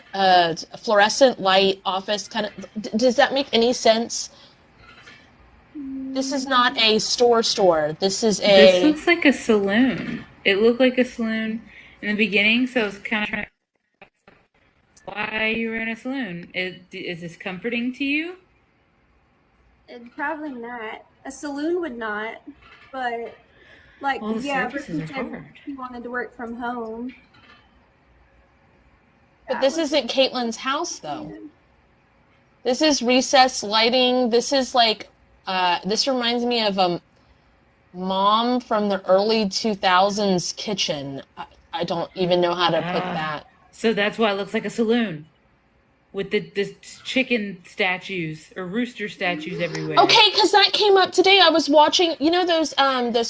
fluorescent light office kind of. Does that make any sense? This is not a store. This is This looks like a saloon. It looked like a saloon in the beginning, so I was kind of trying to why you were in a saloon. Is this comforting to you? Probably not. A saloon would not, but like Well, the yeah, but surfaces he are said hard. he wanted to work from home. But this isn't Caitlin's house, though. This is recessed lighting. This is like, this reminds me of a mom from the early 2000s kitchen. I don't even know how to put that. So that's why it looks like a saloon. With the chicken statues or rooster statues everywhere. Okay, because that came up today. I was watching, you know those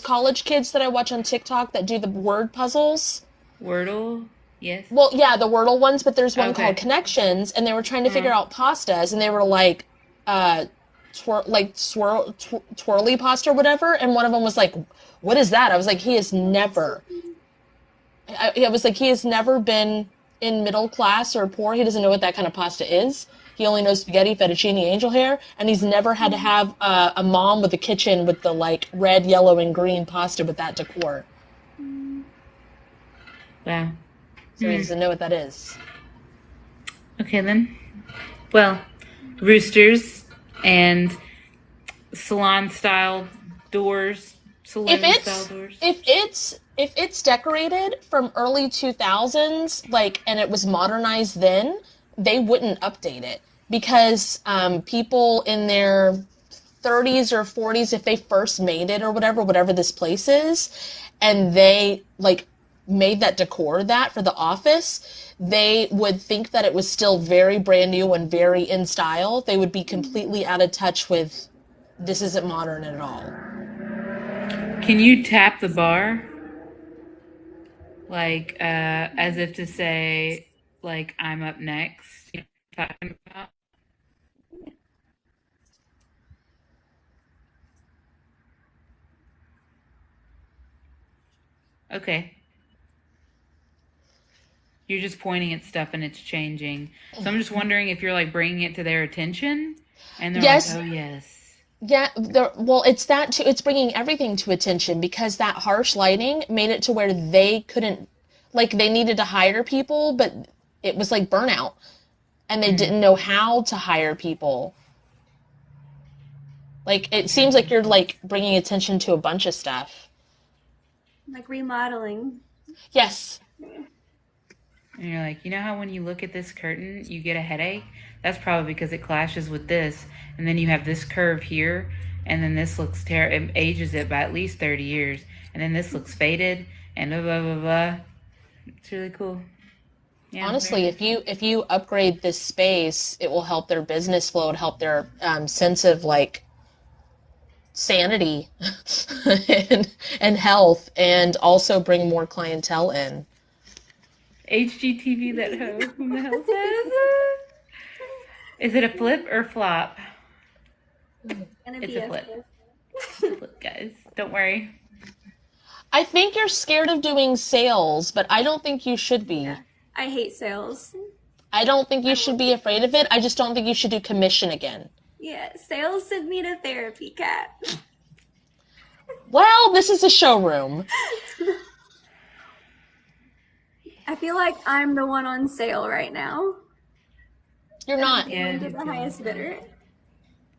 college kids that I watch on TikTok that do the word puzzles? Wordle? Yes. Well, yeah, the Wordle ones, but there's one called Connections, and they were trying to figure out pastas, and they were like, twirly pasta or whatever, and one of them was like, what is that? I was like, he has never been in middle class or poor. He doesn't know what that kind of pasta is. He only knows spaghetti, fettuccine, angel hair, and he's never had to have a mom with a kitchen with the like red, yellow, and green pasta with that decor. Wow. So he doesn't know what that is. Okay, then. Well, roosters and salon-style doors, saloon-style doors. If it's decorated from early 2000s, like, and it was modernized then, they wouldn't update it because people in their 30s or 40s, if they first made it or whatever this place is, and they like made that decor that for the office, they would think that it was still very brand new and very in style. They would be completely out of touch with this isn't modern at all. Can you tap the bar? Like, as if to say, like, I'm up next. You know what I'm talking about? Okay. You're just pointing at stuff and it's changing. So I'm just wondering if you're like bringing it to their attention and they're Yes. like, oh, yes. Yeah, well, it's that too. It's bringing everything to attention because that harsh lighting made it to where they couldn't, like, they needed to hire people, but it was like burnout, and they didn't know how to hire people. Like, it seems like you're like bringing attention to a bunch of stuff. Like remodeling. Yes. And you're like, you know how when you look at this curtain, you get a headache? That's probably because it clashes with this. And then you have this curve here, and then this looks it ages it by at least 30 years. And then this looks faded, and blah, blah, blah, blah. It's really cool. Yeah, Honestly, if you upgrade this space, it will help their business flow, it'll help their sense of like sanity and health, and also bring more clientele in. HGTV that hoe. Who the hell says it? Is it a flip or flop? It's a flip. It's a flip, guys. Don't worry. I think you're scared of doing sales, but I don't think you should be. Yeah. I hate sales. I don't think you should be afraid of it. I just don't think you should do commission again. Yeah, sales send me to therapy, Kat. Well, this is a showroom. I feel like I'm the one on sale right now. You're not. Yeah, the highest bidder.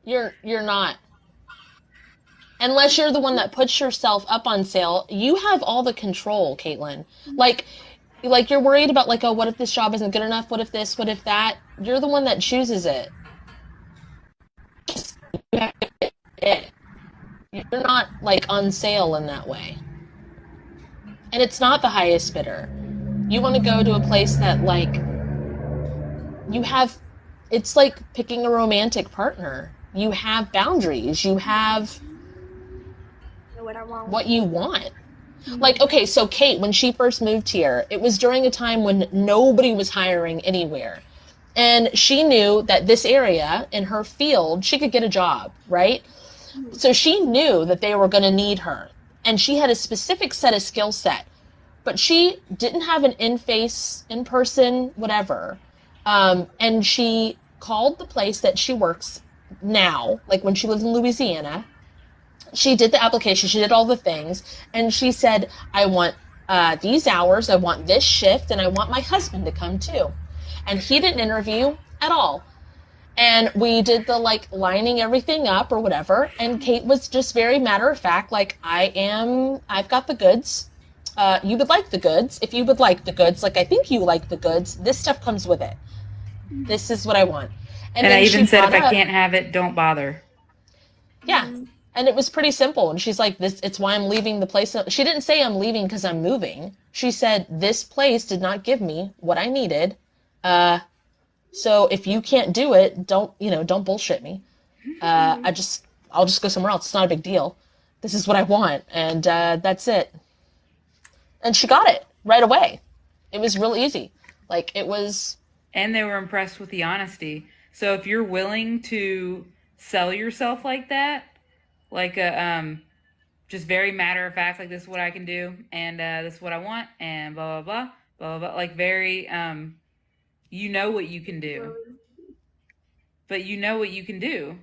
You're not. Unless you're the one that puts yourself up on sale, you have all the control, Kaitlin. Like you're worried about like, oh, what if this job isn't good enough? What if this? What if that? You're the one that chooses it. You have to get it. You're not like on sale in that way. And it's not the highest bidder. You want to go to a place that like you have, it's like picking a romantic partner. You have boundaries. You have what I want. What you want. Like, okay, so Kate, when she first moved here, it was during a time when nobody was hiring anywhere. And she knew that this area in her field, she could get a job, right? So she knew that they were going to need her. And she had a specific set of skill set. But she didn't have an in-face, in-person, whatever. And she called the place that she works now, like when she lives in Louisiana. She did the application, she did all the things, and she said, I want these hours, I want this shift, and I want my husband to come too. And he didn't interview at all. And we did the like lining everything up or whatever, and Kate was just very matter of fact, like, I've got the goods. You would like the goods. If you would like the goods, like I think you like the goods, this stuff comes with it. This is what I want. And I even said, if I can't have it, don't bother. Yeah. And it was pretty simple. And she's like, it's why I'm leaving the place. She didn't say I'm leaving because I'm moving. She said, this place did not give me what I needed. So if you can't do it, don't bullshit me. I'll just go somewhere else. It's not a big deal. This is what I want. And that's it. And she got it right away. It was real easy. Like, it was. And they were impressed with the honesty. So if you're willing to sell yourself like that, like just very matter of fact, like, this is what I can do, and this is what I want, and blah, blah, blah, blah, blah, blah. Like, very, you know what you can do. But you know what you can do.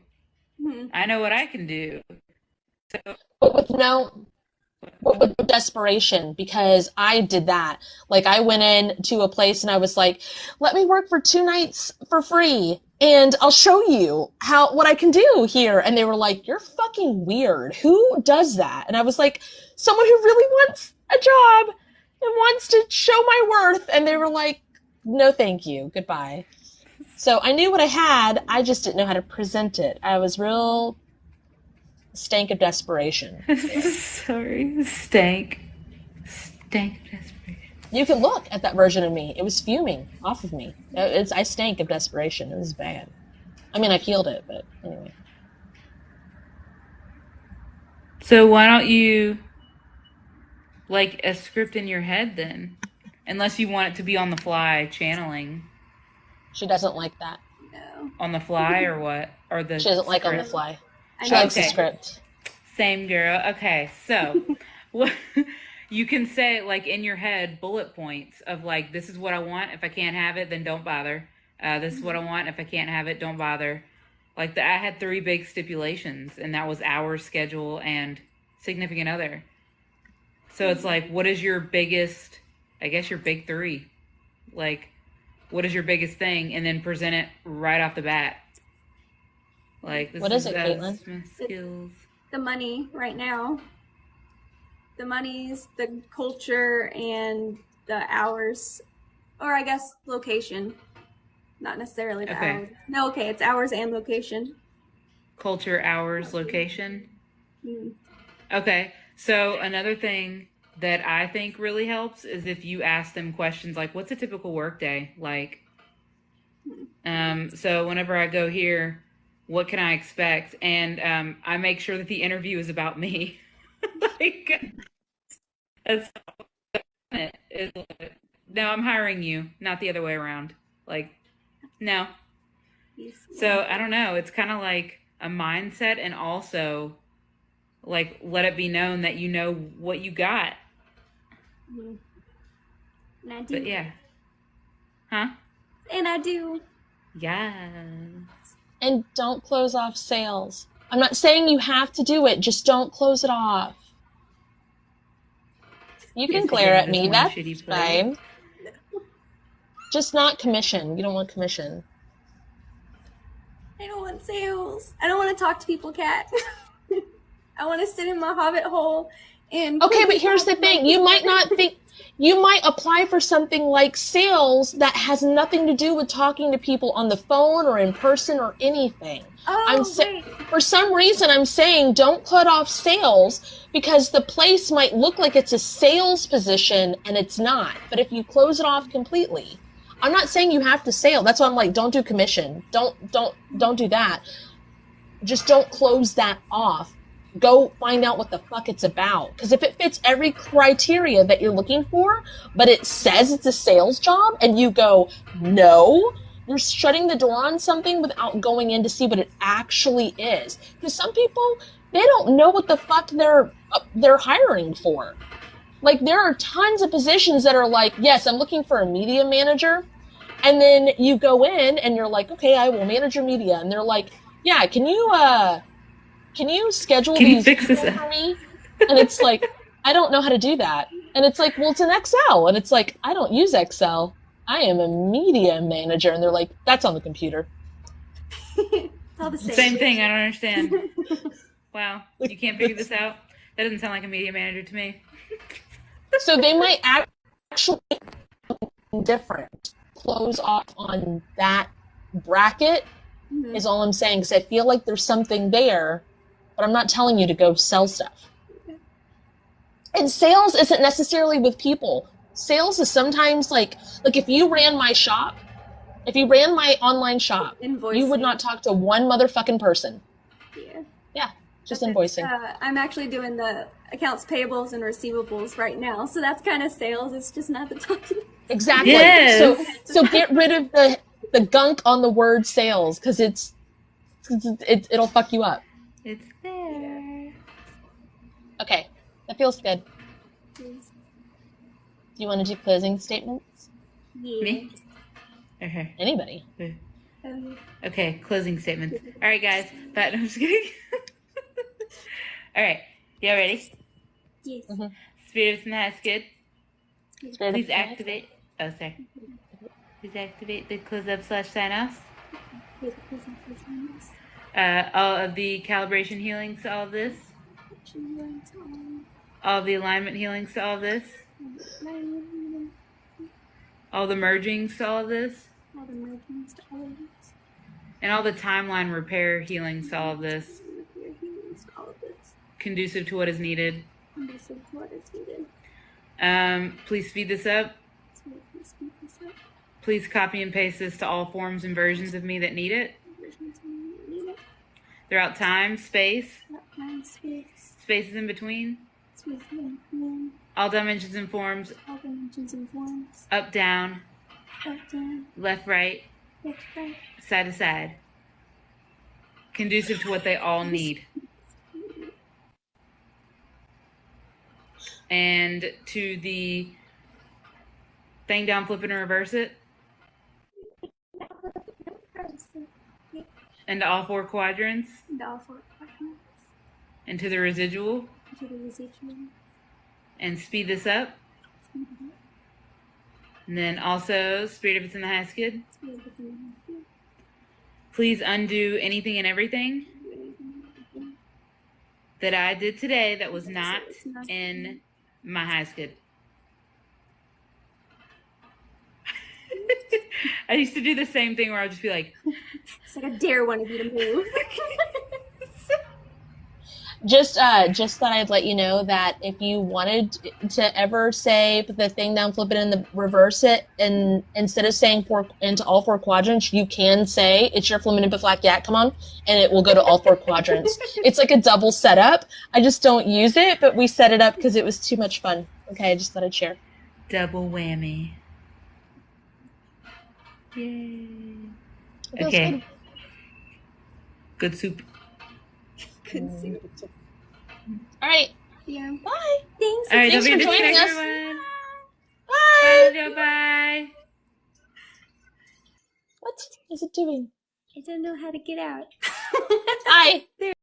Mm-hmm. I know what I can do. So, but with desperation, because I did that. Like, I went in to a place and I was like, let me work for 2 nights for free and I'll show you what I can do here. And they were like, you're fucking weird. Who does that? And I was like, someone who really wants a job and wants to show my worth. And they were like, no, thank you. Goodbye. So I knew what I had. I just didn't know how to present it. I was real stank of desperation. Sorry. Stank of desperation. You can look at that version of me. It was fuming off of me. I stank of desperation. It was bad. I mean, I've healed it, but anyway. So why don't you, like, a script in your head then? Unless you want it to be on the fly, channeling. She doesn't like that. No. On the fly or what? Or the She doesn't like script? on the fly. She likes the script. Same girl. Okay, so what you can say, like, in your head, bullet points of, like, this is what I want. If I can't have it, then don't bother. This is what I want. If I can't have it, don't bother. Like, I had 3 big stipulations, and that was hours, schedule, and significant other. So it's like, what is your biggest, I guess your big 3? Like, what is your biggest thing? And then present it right off the bat. Like, this what is it, Kaitlin? My skills. The money right now. The money's the culture and the hours or I guess location, not necessarily the Okay. hours. No, okay, it's hours and location. Culture, hours, location. Mm. Okay. So another thing that I think really helps is if you ask them questions like, what's a typical work day like? So whenever I go here, what can I expect? And I make sure that the interview is about me. Like, that's it. It's like, no, I'm hiring you, not the other way around. Like, no. So I don't know. It's kind of like a mindset, and also like let it be known that you know what you got. Mm. And I do. But yeah. Huh? And I do. Yes. And don't close off sales. I'm not saying you have to do it, just don't close it off. You can Yes, glare again, at this me, one that's shitty fine. Just not commission. You don't want commission. I don't want sales. I don't want to talk to people, Kat. I want to sit in my hobbit hole and. Okay, but here's the thing. You might not think, you might apply for something like sales that has nothing to do with talking to people on the phone or in person or anything. Oh, For some reason, I'm saying don't cut off sales because the place might look like it's a sales position and it's not. But if you close it off completely, I'm not saying you have to sell. That's why I'm like, don't do commission. Don't do that. Just don't close that off. Go find out what the fuck it's about. Because if it fits every criteria that you're looking for, but it says it's a sales job, and you go, no, you're shutting the door on something without going in to see what it actually is. Because some people, they don't know what the fuck they're hiring for. Like, there are tons of positions that are like, yes, I'm looking for a media manager. And then you go in and you're like, okay, I will manage your media. And they're like, yeah, can you schedule Can you these fix people this? for me? And it's like, I don't know how to do that. And it's like, well, it's an Excel. And it's like, I don't use Excel. I am a media manager. And they're like, that's on the computer. It's all the same. Same thing. I don't understand. Wow. You can't figure this out? That doesn't sound like a media manager to me. So they might actually be different. Close off on that bracket is all I'm saying, because I feel like there's something there, but I'm not telling you to go sell stuff. And sales isn't necessarily with people. Sales is sometimes like if you ran my shop, if you ran my online shop, Invoicing. You would not talk to one motherfucking person. Yeah. Yeah, just That's invoicing. I'm actually doing the accounts payables and receivables right now, so that's kind of sales. It's just not the talking. Exactly. Yes. So get rid of the gunk on the word sales, because it'll fuck you up. It's there. Okay, that feels good. Yes. Do you want to do closing statements? Yeah. Me? Okay. Anybody? Okay, closing statements. All right, guys. That, I'm just kidding. All right. Y'all ready? Yes. Mm-hmm. Spirits in the house, good? Spirit Please of the activate. Oh, sorry. Please activate the close up / sign offs. All of the calibration healings to all of this. All the alignment healings to all of this. All the mergings to all of this. And all the timeline repair healings to all of this. Conducive to what is needed. Please speed this up. Please copy and paste this to all forms and versions of me that need it. Throughout time, space, spaces in between, all dimensions and forms, up, down, left, right, side to side, conducive to what they all need. And to the thing down, flip it and reverse it. And to all four quadrants. And to the residual. And speed this up. And then also, Spirit if it's in the highest good. Please undo anything and everything that I did today that was not in my highest good. I used to do the same thing where I'd just be like, It's like I dare one of you to move. Just thought I'd let you know that if you wanted to ever say put the thing down, flip it, and the reverse it, and instead of saying into all four quadrants, you can say it's your flamingo flack yak, come on, and it will go to all four quadrants. It's like a double setup. I just don't use it, but we set it up because it was too much fun. Okay, I just thought I'd share. double whammy. Yay. It feels Okay. Good soup. Couldn't see. All right. Yeah. Bye. Thanks. All right, Thanks don't for forget to joining tag us. everyone. Bye. Bye. Bye. What is it doing? I don't know how to get out. Bye. There.